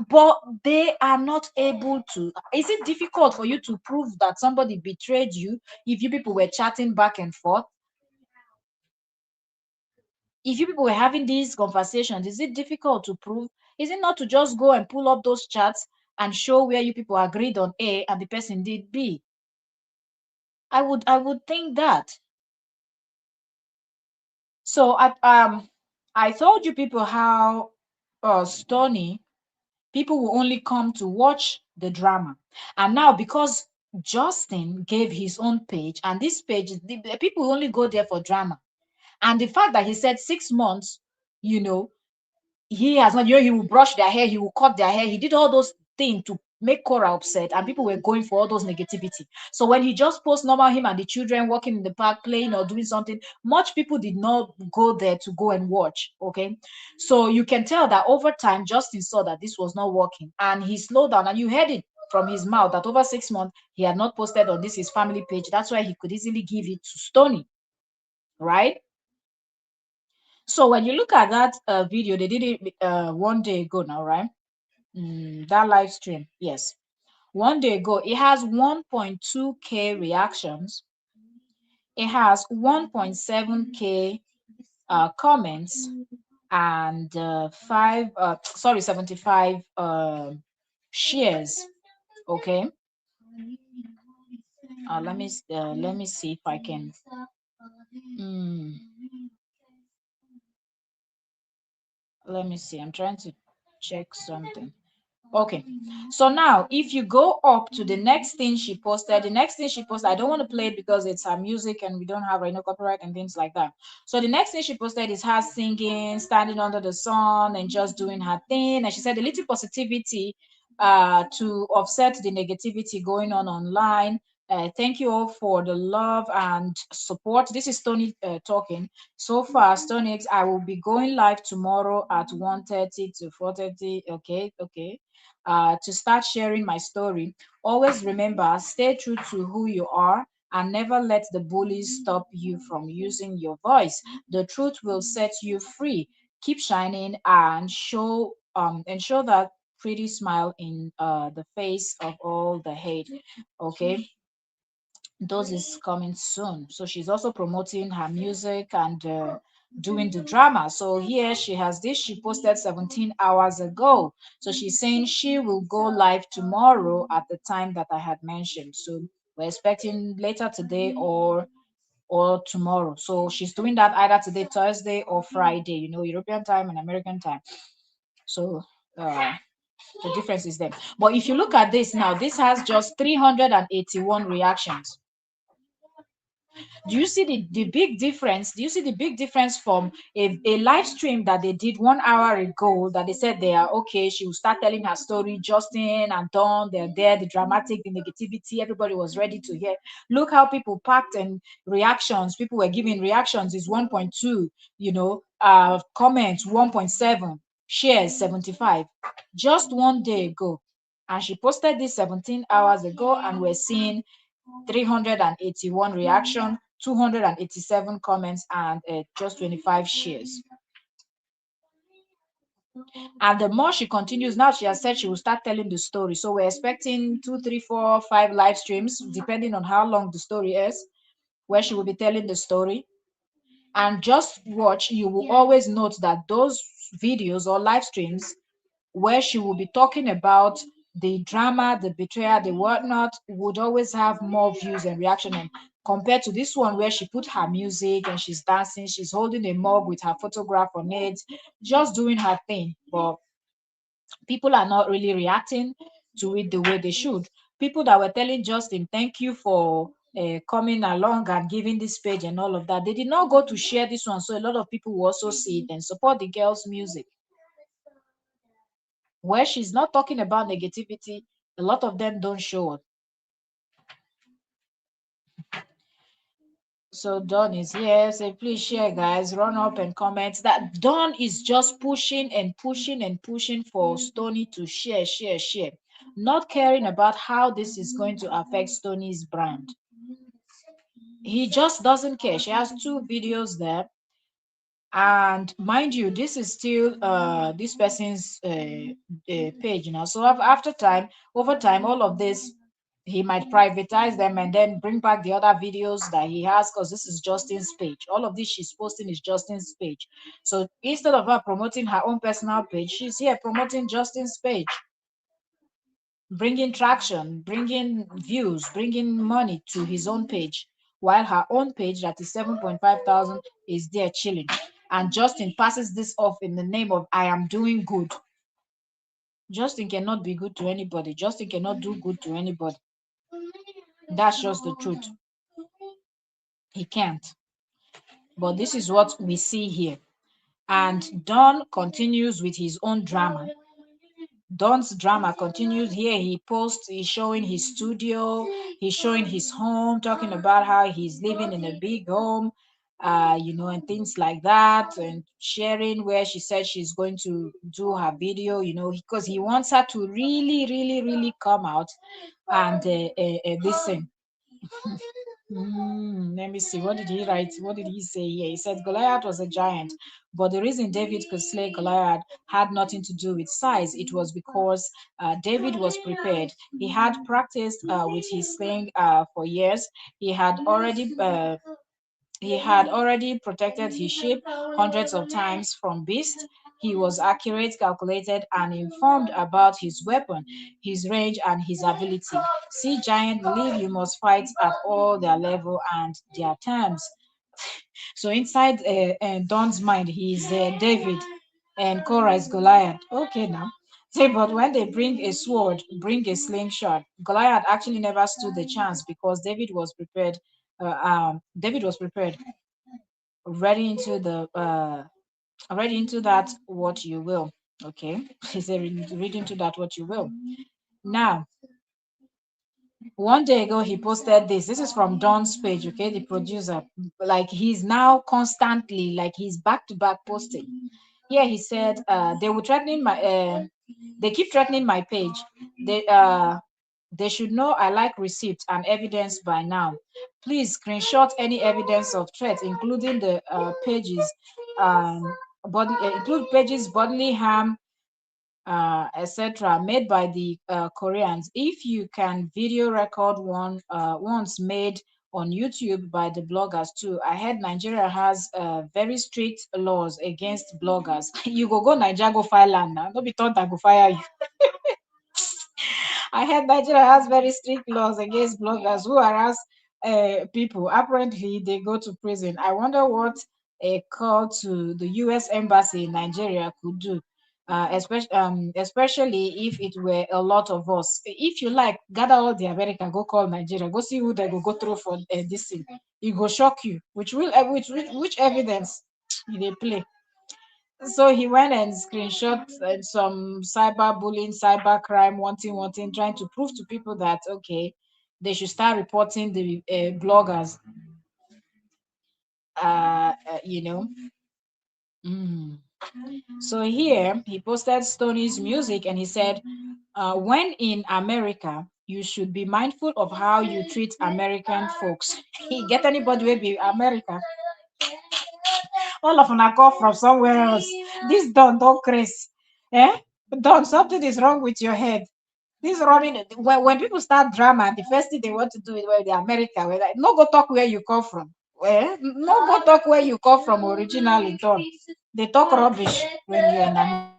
but they are not able to. Is it difficult for you to prove that somebody betrayed you if you people were chatting back and forth? If you people were having these conversations, is it difficult to prove? Is it not to just go and pull up those chats and show where you people agreed on A and the person did B? I would think that. So I told you people how Stonii, people will only come to watch the drama, and now because Justin gave his own page, and this page, the people only go there for drama, and the fact that he said 6 months, you know he has not, he will brush their hair, he will cut their hair, he did all those things to make Kora upset, and people were going for all those negativity. So when he just posts normal him and the children walking in the park playing or doing something, much people did not go there to go and watch. Okay, so you can tell that over time Justin saw that this was not working and he slowed down, and you heard it from his mouth that over 6 months he had not posted on this his family page. That's why he could easily give it to Stonii, right? So when you look at that video, they did it 1 day ago now, right? That live stream, yes. 1 day ago, it has 1.2K reactions. It has 1.7K comments and 75 shares. Okay. Let me see if I can. Let me see. I'm trying to check something. Okay, so now if you go up to the next thing she posted, I don't want to play it because it's her music and we don't have copyright and things like that. So the next thing she posted is her singing, standing under the sun and just doing her thing. And she said a little positivity to offset the negativity going on online. Thank you all for the love and support. This is Stonii talking. So far, Stonii, I will be going live tomorrow at 1:30 to 4:30. Okay. To start sharing my story. Always remember, stay true to who you are and never let the bullies stop you from using your voice. The truth will set you free. Keep shining and show that pretty smile in the face of all the hate. Okay, those is coming soon. So she's also promoting her music and doing the drama. So here she has this, she posted 17 hours ago. So she's saying she will go live tomorrow at the time that I had mentioned. So we're expecting later today or tomorrow. So she's doing that either today, Thursday, or Friday, European time and American time. So the difference is there. But if you look at this now, this has just 381 reactions. Do you see the big difference? Do you see the big difference from a live stream that they did 1 hour ago that they said they are okay? She will start telling her story. Justin and Dawn, they're there, the dramatic, the negativity, everybody was ready to hear. Look how people packed and reactions. People were giving reactions is 1.2, comments 1.7, shares 75. Just 1 day ago. And she posted this 17 hours ago, and we're seeing 381 reaction, 287 comments, and just 25 shares. And the more she continues, now she has said she will start telling the story. So we're expecting 2, 3, 4, 5 live streams, depending on how long the story is, where she will be telling the story. And just watch, you will always note that those videos or live streams where she will be talking about the drama, the betrayal, the whatnot, would always have more views and reaction. And compared to this one where she put her music and she's dancing, she's holding a mug with her photograph on it, just doing her thing. But people are not really reacting to it the way they should. People that were telling Justin, thank you for coming along and giving this page and all of that, they did not go to share this one. So a lot of people will also see it and support the girl's music. Where she's not talking about negativity, a lot of them don't show it. So Dawn is here. Say, please share, guys. Run up and comment. That Dawn is just pushing and pushing and pushing for Stonii to share, not caring about how this is going to affect Stonii's brand. He just doesn't care. She has 2 videos there. And mind you, this is still this person's page now. So over time, all of this, he might privatize them and then bring back the other videos that he has, because this is Justin's page. All of this she's posting is Justin's page. So instead of her promoting her own personal page, she's here promoting Justin's page, bringing traction, bringing views, bringing money to his own page, while her own page that is 7,500 is there chilling. And Justin passes this off in the name of I am doing good. Justin cannot be good to anybody. Justin cannot do good to anybody. That's just the truth. He can't. But this is what we see here. And Don continues with his own drama. Don's drama continues here. He posts, he's showing his studio, he's showing his home, talking about how he's living in a big home. and things like that, and sharing where she said she's going to do her video, because he wants her to really, really, really come out and listen. Let me see. What did he write? What did he say here? He said Goliath was a giant, but the reason David could slay Goliath had nothing to do with size. It was because David was prepared. He had practiced with his sling for years. He had already protected his sheep hundreds of times from beasts. He was accurate, calculated, and informed about his weapon, his range, and his ability. See, giant believe you must fight at all their level and their terms. So inside Don's mind, he's David, and Kora is Goliath. Okay, now. Say, but when they bring a sword, bring a slingshot, Goliath actually never stood a chance because David was prepared. David was prepared, ready into the ready into that what you will. Okay, he said, read into that what you will. Now, one day ago, he posted this. This is from Don's page, okay, the producer. Like he's now constantly, like he's back to back posting. Here he said, they keep threatening my page. They should know I like receipts and evidence by now. Please screenshot any evidence of threat, including the pages, include pages, bodily harm, etc., made by the Koreans. If you can video record ones made on YouTube by the bloggers too. I heard Nigeria has very strict laws against bloggers. You go Nigeria, go file land now. Don't be thought I go fire you. I heard Nigeria has very strict laws against bloggers who harass people. Apparently, they go to prison. I wonder what a call to the U.S. Embassy in Nigeria could do, especially if it were a lot of us. If you like, gather all the America, go call Nigeria, go see who they go through for this thing. It go shock you. Which evidence they play? So he went and screenshot some cyber bullying, cyber crime, wanting, trying to prove to people that okay, they should start reporting the bloggers. You know. Mm. So here he posted Stoney's music and he said, when in America, you should be mindful of how you treat American folks. He get anybody will be America. All of them are come from somewhere else. This don't craze. Eh? Don, something is wrong with your head. This running when people start drama, the first thing they want to do is where the America. Where like, no go talk where you come from. No go talk where you come from originally, Don. They talk rubbish when you're in America.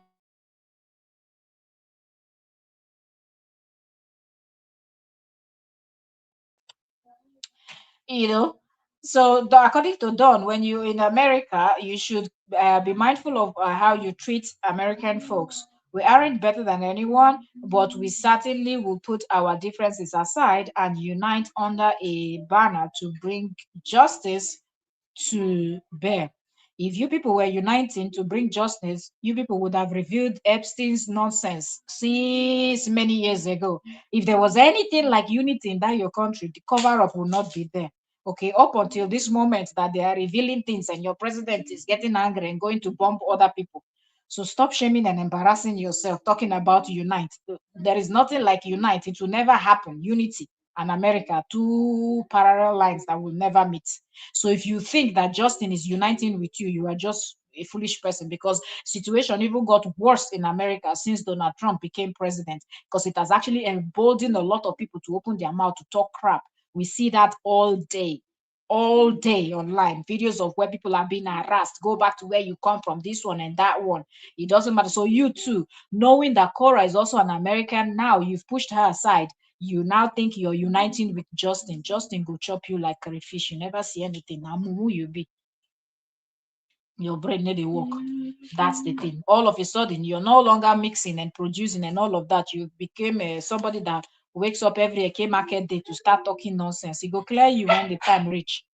you know so according to Don, when you're in America, you should be mindful of how you treat American folks. We aren't better than anyone, but we certainly will put our differences aside and unite under a banner to bring justice to bear. If you people were uniting to bring justice, you people would have reviewed Epstein's nonsense since many years ago. If there was anything like unity in that your country, the cover up will not be there. Okay, up until this moment that they are revealing things and your president is getting angry and going to bomb other people. So stop shaming and embarrassing yourself talking about unite. There is nothing like unite. It will never happen. Unity and America, two parallel lines that will never meet. So if you think that Justin is uniting with you, you are just a foolish person because situation even got worse in America since Donald Trump became president because it has actually emboldened a lot of people to open their mouth to talk crap. We see that all day online, videos of where people are being harassed. Go back to where you come from, this one and that one. It doesn't matter. So you too, knowing that Kora is also an American, now you've pushed her aside. You now think you're uniting with Justin. Justin go chop you like crayfish. You never see anything. Now who you be? Your brain need a work. That's the thing. All of a sudden, you're no longer mixing and producing and all of that. You became somebody that wakes up every Eke market day to start talking nonsense. It go clear you when the time reach.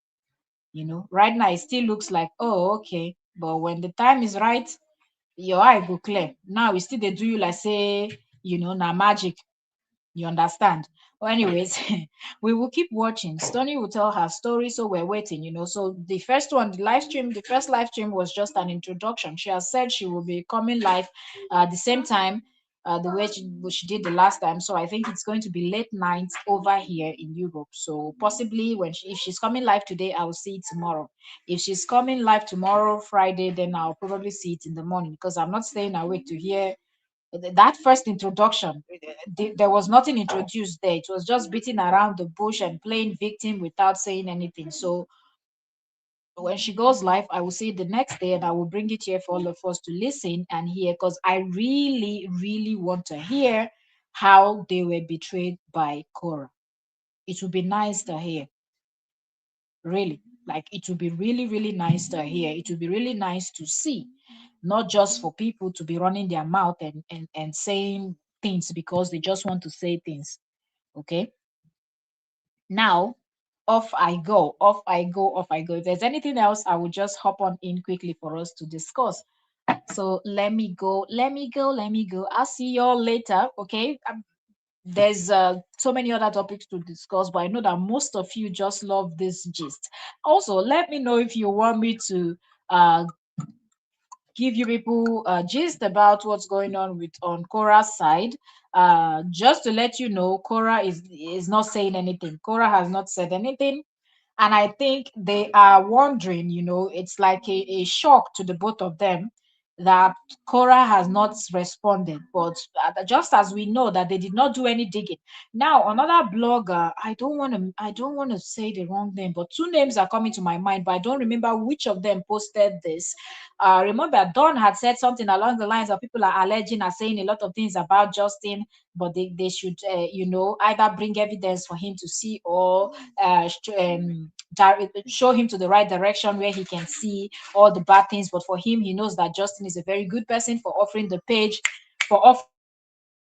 Right now it still looks like, oh, okay. But when the time is right, your eye go clear. Now we still they do you like say, na magic. You understand? Well, anyways, we will keep watching. Stoney will tell her story, so we're waiting, So the first one, the first live stream was just an introduction. She has said she will be coming live at the same time, the way she did the last time. So I think it's going to be late night over here in Europe. So possibly if she's coming live today, I will see it tomorrow. If she's coming live tomorrow, Friday, then I'll probably see it in the morning because I'm not staying awake to hear that first introduction. There was nothing introduced there. It was just beating around the bush and playing victim without saying anything. So when she goes live, I will see it the next day and I will bring it here for all of us to listen and hear, because I really, really want to hear how they were betrayed by Kora. It would be nice to hear, really. Like, it would be really, really nice to hear. It would be really nice to see, not just for people to be running their mouth and saying things because they just want to say things. Okay. Now, off I go, off I go, off I go. If there's anything else, I will just hop on in quickly for us to discuss. So let me go, let me go, let me go. I'll see y'all later. Okay. There's so many other topics to discuss, but I know that most of you just love this gist. Also, let me know if you want me to uh give you people gist about what's going on with on Korra's side. Just to let you know, Kora is not saying anything. Kora has not said anything, and I think they are wondering. It's like a shock to the both of them that Kora has not responded. But just as we know that they did not do any digging. Now, another blogger, I don't want to say the wrong name, but two names are coming to my mind, but I don't remember which of them posted this. Remember, Dawn had said something along the lines of people are alleging, are saying a lot of things about Justin, but they should, either bring evidence for him to see, or show him to the right direction where he can see all the bad things. But for him, he knows that Justin is a very good person for offering the page, for offering the page to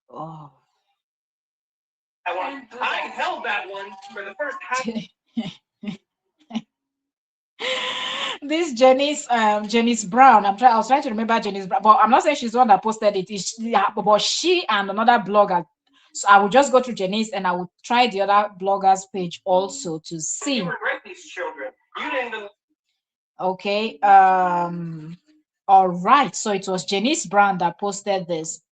Kora, and oh. I held that one for the first half. This Janice Brown. I was trying to remember Janice Brown, but I'm not saying she's the one that posted it. Yeah, but she and another blogger. So I will just go through Janice and I will try the other blogger's page also to see. You regret these children. You didn't. Okay. All right. So it was Janice Brown that posted this.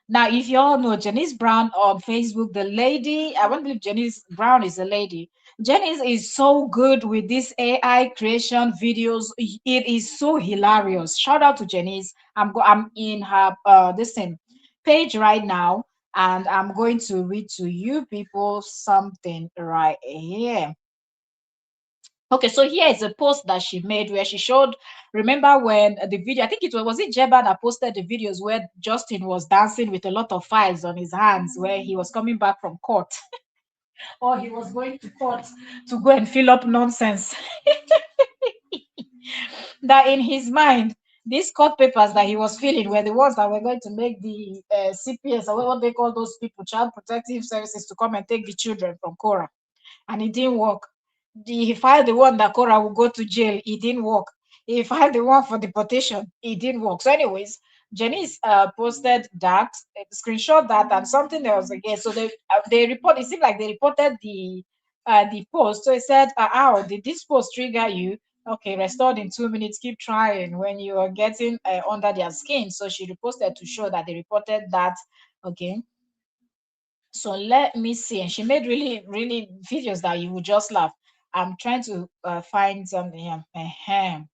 Now, if you all know Janice Brown on Facebook, the lady, I won't believe Janice Brown is a lady. Janice is so good with these AI creation videos. It is so hilarious. Shout out to Janice. I'm in her this same page right now, and I'm going to read to you people something right here. Okay, so here is a post that she made where she showed. Remember when the video? I think was it Jeba that posted the videos where Justin was dancing with a lot of files on his hands, where he was coming back from court, or he was going to court to go and fill up nonsense. That in his mind, these court papers that he was filling were the ones that were going to make the CPS, or what they call those people, Child Protective Services, to come and take the children from Kora, and it didn't work. He filed the one that Kora will go to jail. It didn't work. He filed the one for deportation. It didn't work. So, anyways, Janice posted that, screenshot that, and something else again. So they report. It seemed like they reported the post. So it said, "How did this post trigger you?" Okay, restored in 2 minutes. Keep trying when you are getting under their skin. So she reposted to show that they reported that. Okay, so let me see. And she made really, really videos that you would just laugh. I'm trying to find something here.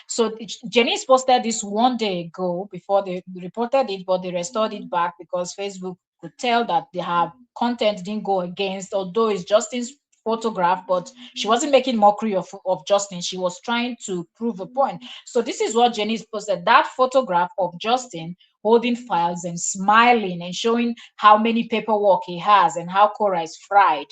So Janice posted this 1 day ago before they reported it, but they restored it back because Facebook could tell that they have content didn't go against, although it's Justin's photograph, but she wasn't making mockery of Justin. She was trying to prove a point. So this is what Janice posted, that photograph of Justin holding files and smiling and showing how many paperwork he has and how Kora is fried,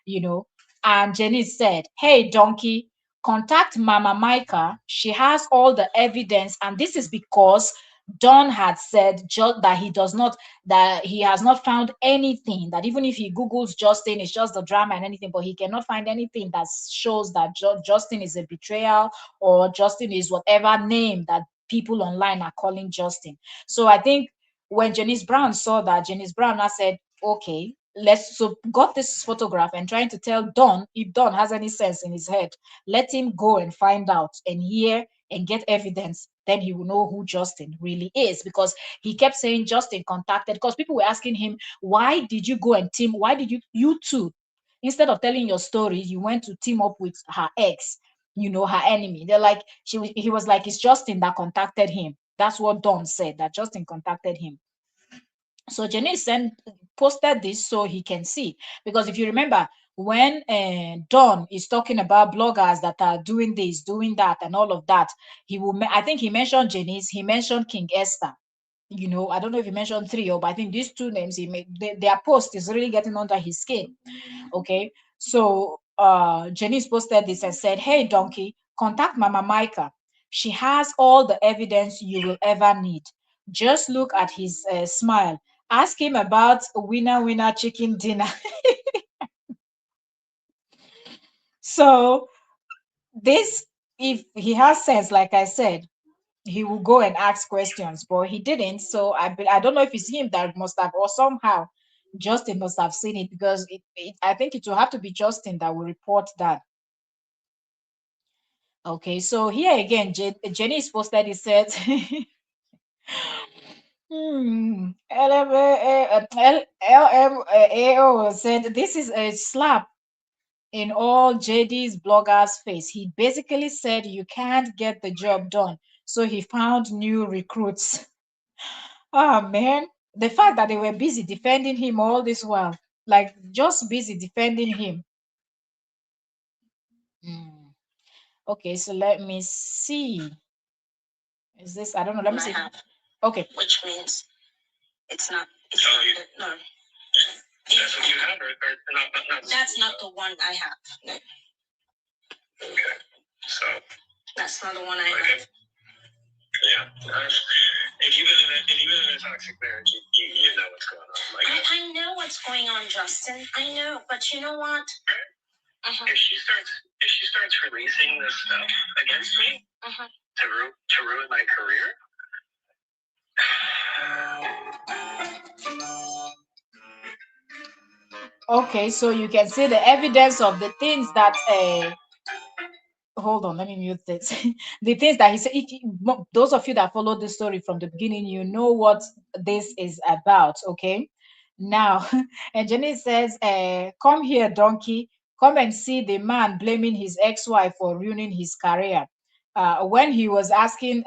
you know. And Janice said, "Hey, donkey, contact Mama Micah. She has all the evidence, and this is because Don had said that he has not found anything, that even if he Googles Justin, it's just the drama and anything, but he cannot find anything that shows that Justin is a betrayal or Justin is whatever name that people online are calling Justin." So I think when Janice Brown saw that, Janice Brown now said, okay, got this photograph and trying to tell Don, if Don has any sense in his head, let him go and find out and hear and get evidence, then he will know who Justin really is, because he kept saying Justin contacted, because people were asking him, why did you go and why did you two, instead of telling your story, you went to team up with her ex, her enemy. They're like, he was like, it's Justin that contacted him. That's what Don said, that Justin contacted him. So Janice posted this so he can see, because if you remember, when Don is talking about bloggers that are doing this, doing that, and all of that, I think he mentioned Janice, he mentioned King Esther. I don't know if he mentioned three, but I think these two names their post is really getting under his skin. Okay, so Janice posted this and said, "Hey, donkey, contact Mama Micah. She has all the evidence you will ever need. Just look at his smile. Ask him about winner chicken dinner." So this, if he has sense, like I said, he will go and ask questions, but he didn't. So I don't know if it's him that must have, or somehow Justin must have seen it, because I think it will have to be Justin that will report that. Okay, so here again, Jenny is posted. It says, LMAO said, "This is a slap in all JD's blogger's face. He basically said you can't get the job done, so he found new recruits." Oh man, the fact that they were busy defending him all this while, like just busy defending him. Okay, so let me see. Is this, I don't know, let me see. Okay. Which means it's not, no. That's what you have, or not? That's not the one I have. No. Okay, so. That's not the one I have. Yeah. If you've been in a toxic marriage, you know what's going on. Like, I know what's going on, Justin. I know, but you know what? If she starts releasing this stuff against me to ruin my career. Okay, so you can see the evidence of the things that hold on, let me mute this. The things that he said, those of you that followed the story from the beginning, you know what this is about. Okay, now, and Jenny says, "Come here, donkey, come and see the man blaming his ex-wife for ruining his career." When he was asking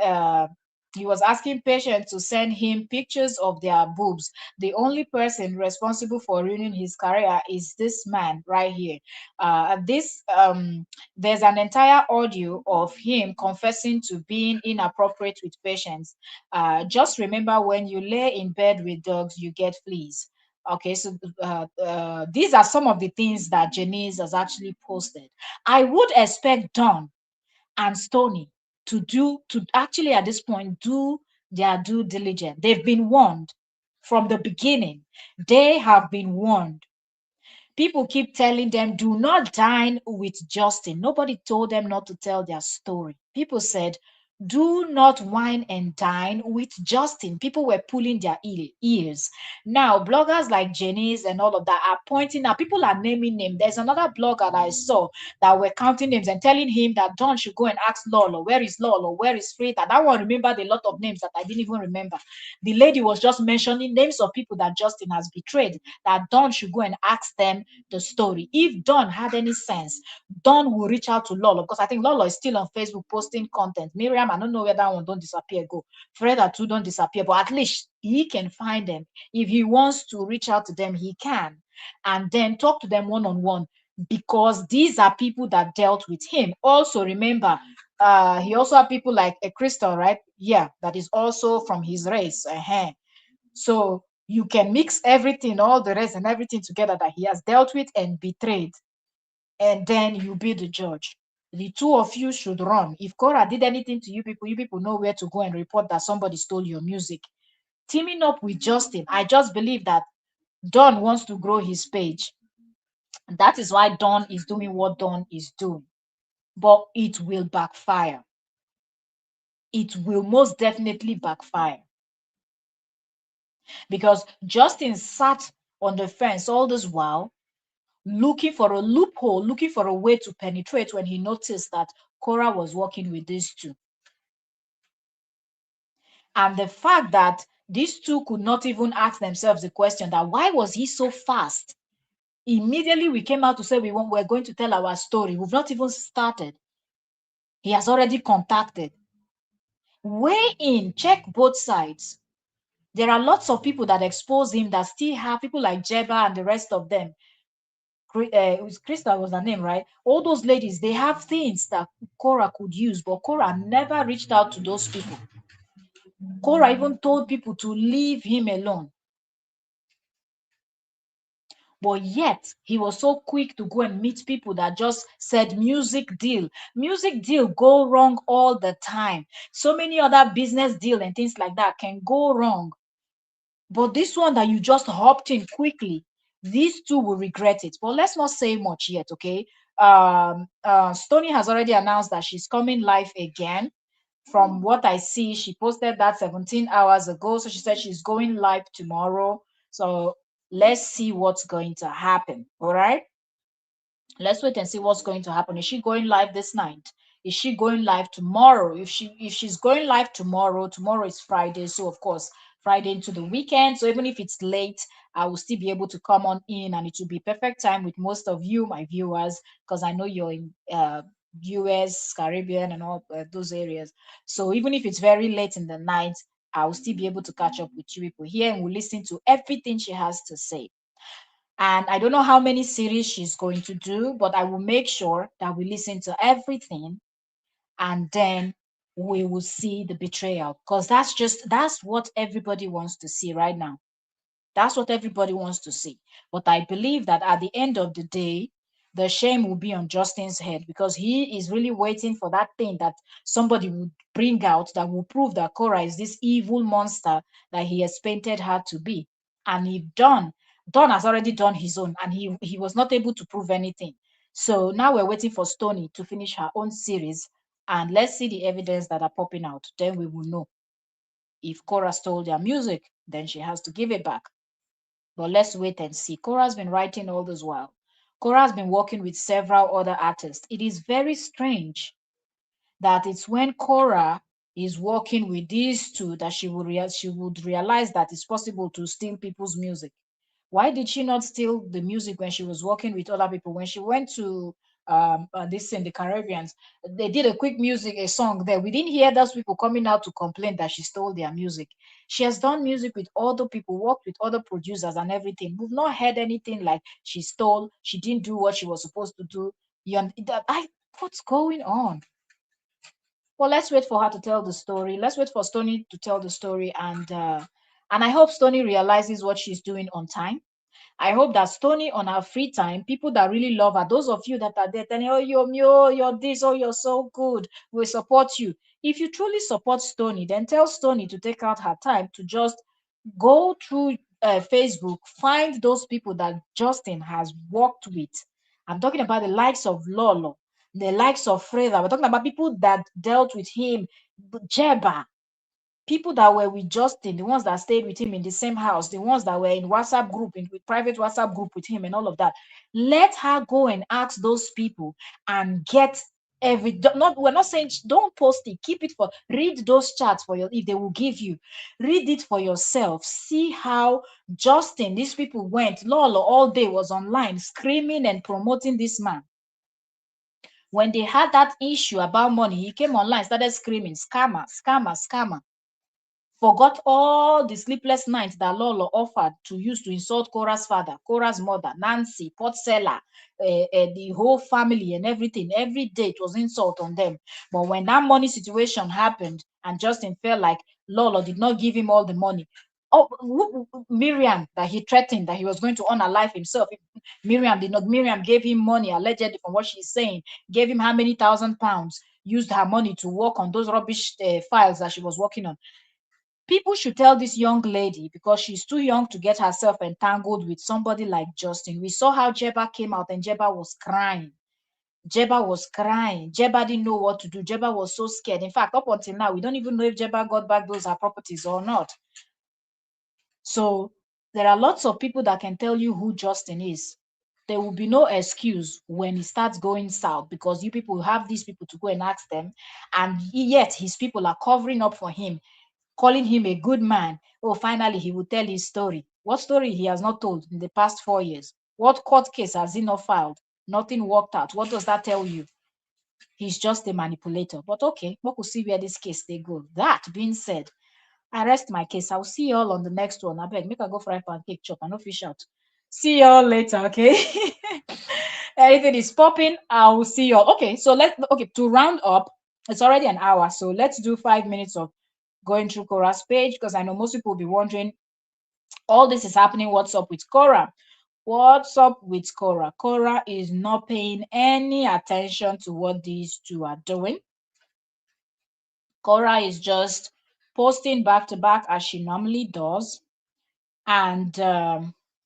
patients to send him pictures of their boobs. The only person responsible for ruining his career is this man right here. There's an entire audio of him confessing to being inappropriate with patients. Just remember, when you lay in bed with dogs, you get fleas. Okay, so these are some of the things that Janice has actually posted. I would expect Don and Stonii to actually at this point do their due diligence. They've been warned from the beginning. They have been warned. People keep telling them, do not dine with Justin. Nobody told them not to tell their story. People said, do not wine and dine with Justin. People were pulling their ears. Now, bloggers like Janice and all of that are pointing out, people are naming names. There's another blogger that I saw that were counting names and telling him that Don should go and ask Lolo, where is Lolo? Where is Frida? That one remembered a lot of names that I didn't even remember. The lady was just mentioning names of people that Justin has betrayed, that Don should go and ask them the story. If Don had any sense, Don will reach out to Lolo, because I think Lolo is still on Facebook posting content. Miriam, I don't know where that one don't disappear go. Freda too don't disappear, but at least he can find them. If he wants to reach out to them, he can, and then talk to them one-on-one. because these are people that dealt with him. Also, remember, he also had people like a Crystal, right? Yeah, that is also from his race. So you can mix everything, all the rest and everything together that he has dealt with and betrayed, and then you be the judge. The two of you should run. If Kora did anything to you people know where to go and report that somebody stole your music. Teaming up with Justin, I just believe that Don wants to grow his page. That is why Don is doing what Don is doing. But it will backfire. It will most definitely backfire. Because Justin sat on the fence all this while, looking for a loophole, looking for a way to penetrate when he noticed that Kora was working with these two. And the fact that these two could not even ask themselves the question that why was he so fast? Immediately we came out to say we're going to tell our story. We've not even started. He has already contacted. Weigh in, check both sides. There are lots of people that expose him that still have people like Jeba and the rest of them. Krista was her name, right? All those ladies, they have things that Kora could use, but Kora never reached out to those people. Kora even told people to leave him alone. But yet, he was so quick to go and meet people that just said music deal. Music deal go wrong all the time. So many other business deal and things like that can go wrong. But this one that you just hopped in quickly, these two will regret it. But let's not say much yet, okay? Stonii has already announced that she's coming live again. From what I see, she posted that 17 hours ago. So she said she's going live tomorrow. So let's see what's going to happen. All right. Let's wait and see what's going to happen. Is she going live this night? Is she going live tomorrow? If she's going live tomorrow is Friday. So of course, Friday into the weekend. So even if it's late, I will still be able to come on in and it will be perfect time with most of you, my viewers, because I know you're in US, Caribbean, and all those areas. So even if it's very late in the night, I will still be able to catch up with you people here and we'll listen to everything she has to say. And I don't know how many series she's going to do, but I will make sure that we listen to everything and then we will see the betrayal because that's what everybody wants to see right now. That's what everybody wants to see. But I believe that at the end of the day, the shame will be on Justin's head because he is really waiting for that thing that somebody would bring out that will prove that Kora is this evil monster that he has painted her to be. And if Don has already done his own and he was not able to prove anything. So now we're waiting for Stonii to finish her own series and let's see the evidence that are popping out. Then we will know. If Kora stole their music, then she has to give it back. But let's wait and see. Kora's been writing all this while. Kora's been working with several other artists. It is very strange that it's when Kora is working with these two that she would realize that it's possible to steal people's music. Why did she not steal the music when she was working with other people? When she went to this in the Caribbeans, they did a quick music, a song there. We didn't hear those people coming out to complain that she stole their music. She has done music with other people, worked with other producers and everything. We've not heard anything like she stole, she didn't do what she was supposed to do. What's going on? Well, let's wait for her to tell the story. Let's wait for Stonii to tell the story, and I hope Stonii realizes what she's doing on time. I hope that Stonii on her free time, people that really love her, those of you that are there telling, oh, you're Mio, you're this, oh, you're so good, we support you. If you truly support Stonii, then tell Stonii to take out her time to just go through Facebook, find those people that Justin has worked with. I'm talking about the likes of Lolo, the likes of Freda. We're talking about people that dealt with him, Jeba, people that were with Justin, the ones that stayed with him in the same house, the ones that were in WhatsApp group, in with private WhatsApp group with him and all of that. Let her go and ask those people and get we're not saying don't post it, keep it for read those chats for your if they will give you. Read it for yourself. See how Justin, these people went. Lolo all day was online screaming and promoting this man. When they had that issue about money, he came online, started screaming, scammer, scammer, scammer. Forgot all the sleepless nights that Lolo offered to use to insult Kora's father, Kora's mother, Nancy, pot seller, the whole family and everything. Every day it was insult on them. But when that money situation happened and Justin felt like Lolo did not give him all the money, Miriam, that he threatened that he was going to unalive himself. Miriam did not. Miriam gave him money, allegedly, from what she's saying, gave him how many £1,000, used her money to work on those rubbish files that she was working on. People should tell this young lady, because she's too young to get herself entangled with somebody like Justin. We saw how Jeba came out and Jeba was crying. Jeba was crying. Jeba didn't know what to do. Jeba was so scared. In fact, up until now, we don't even know if Jeba got back those her properties or not. So there are lots of people that can tell you who Justin is. There will be no excuse when he starts going south, because you people have these people to go and ask them, and yet his people are covering up for him, calling him a good man. Oh, finally, he will tell his story. What story he has not told in the past 4 years? What court case has he not filed? Nothing worked out. What does that tell you? He's just a manipulator. But okay, we will see where this case they go. That being said, I rest my case. I'll see you all on the next one. I beg, make I go fry pancake chop. I no fish out. See you all later, okay? Anything is popping, I will see you all. Okay, so to round up, it's already an hour, so let's do 5 minutes of going through Korra's page, because I know most people will be wondering, all this is happening, what's up with Korra? What's up with Korra? Korra is not paying any attention to what these two are doing. Korra is just posting back to back as she normally does. And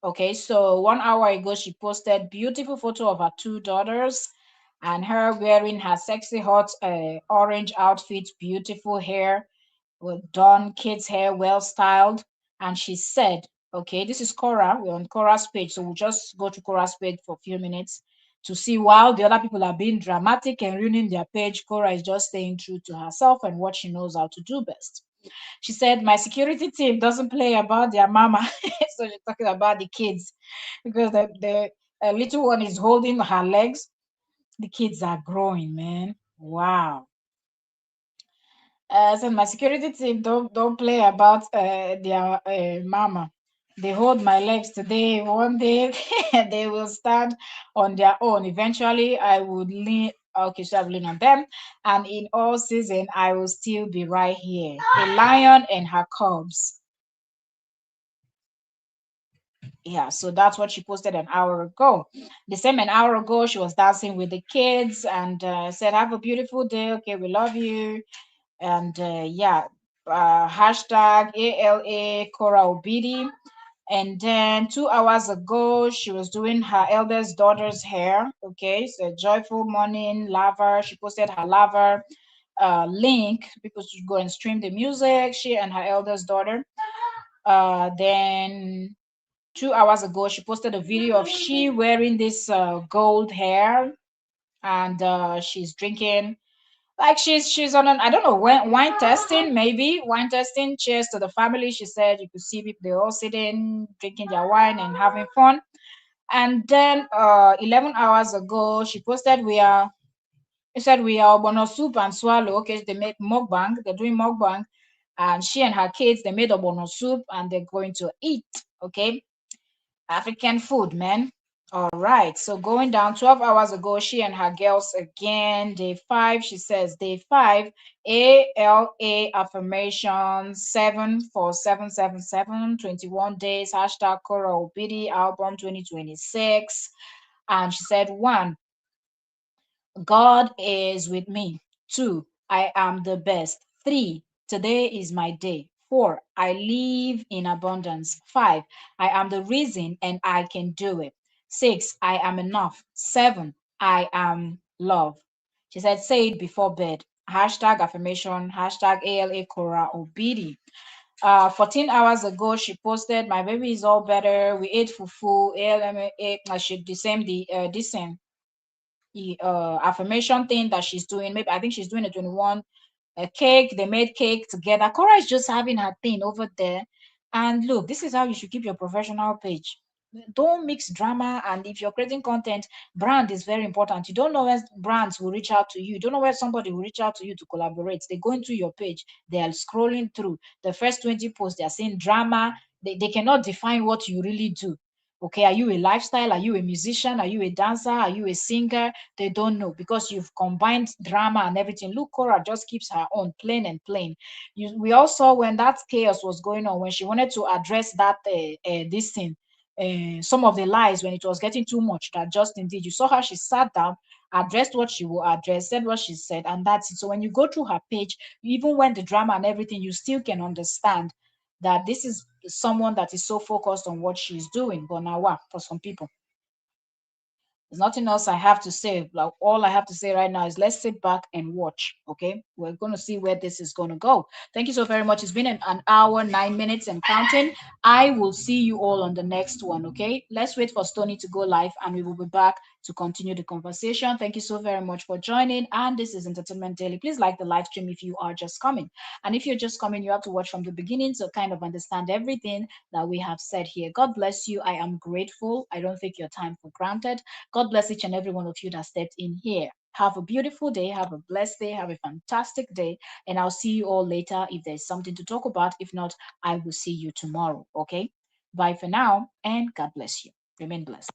okay, so 1 hour ago, she posted beautiful photo of her two daughters and her wearing her sexy hot orange outfit, beautiful hair, well done, kids hair, well styled. And she said, okay, this is Korra. We're on Korra's page, so we'll just go to Korra's page for a few minutes to see, while the other people are being dramatic and ruining their page, Korra is just staying true to herself and what she knows how to do best. She said, my security team doesn't play about their mama. So she's talking about the kids, because the little one is holding her legs. The kids are growing, man. Wow. So my security team don't play about their mama. They hold my legs today. One day they will stand on their own. Eventually, I would lean. Okay, so I will lean on them, and in all season, I will still be right here. A lion and her cubs. Yeah, so that's what she posted an hour ago. The same an hour ago, she was dancing with the kids and said, "Have a beautiful day. Okay, we love you." And yeah, hashtag ALA Kora OBIDI. And then 2 hours ago, she was doing her eldest daughter's hair. Okay, so joyful morning lover. She posted her lover link. People should go and stream the music. She and her eldest daughter. Then 2 hours ago, she posted a video of she wearing this gold hair, and she's drinking, like she's on an, I don't know, wine tasting, maybe wine tasting. Cheers to the family, she said. You could see people, they all sitting drinking their wine and having fun. And then 11 hours ago, she posted, it said we are Bono soup and swallow. Okay, they make mukbang, they're doing mukbang, and she and her kids, they made a Bono soup and they're going to eat. Okay, African food, man. All right. So going down 12 hours ago, she and her girls again. Day 5, she says, day 5, ALA affirmations 74777, 21 days, hashtag Kora Obidi album 2026. And she said, 1, God is with me. 2, I am the best. 3, today is my day. 4, I live in abundance. 5, I am the reason and I can do it. 6, I am enough. 7, I am love. She said, say it before bed. Hashtag affirmation, hashtag ALA Kora Obidi. 14 hours ago, she posted, my baby is all better. We ate fufu. ALMA, I should the same, this same affirmation thing that she's doing. Maybe I think she's doing a 21 cake. They made cake together. Kora is just having her thing over there. And look, this is how you should keep your professional page. Don't mix drama. And if you're creating content, brand is very important. You don't know when brands will reach out to you. You don't know where somebody will reach out to you to collaborate. They go into your page, they are scrolling through the first 20 posts, they are saying drama. They cannot define what you really do. Okay, are you a lifestyle? Are you a musician? Are you a dancer? Are you a singer? They don't know because you've combined drama and everything. Look, Kora just keeps her own plain and plain. We all saw when that chaos was going on, when she wanted to address that this thing, some of the lies, when it was getting too much, that Justin did. You saw how she sat down, addressed what she will address, said what she said, and that's it. So when you go through her page, even when the drama and everything, you still can understand that this is someone that is so focused on what she's doing. But now, what for some people? There's nothing else I have to say. Like, all I have to say right now is let's sit back and watch. Okay, we're going to see where this is going to go. Thank you so very much. It's been an hour, 9 minutes, and counting. I will see you all on the next one. Okay, let's wait for Stoney to go live, and we will be back to continue the conversation. Thank you so very much for joining. And this is Entertainment Daily. Please like the live stream if you are just coming. And if you're just coming, you have to watch from the beginning to kind of understand everything that we have said here. God bless you. I am grateful. I don't take your time for granted. God bless each and every one of you that stepped in here. Have a beautiful day. Have a blessed day. Have a fantastic day. And I'll see you all later if there's something to talk about. If not, I will see you tomorrow. Okay? Bye for now, and God bless you. Remain blessed.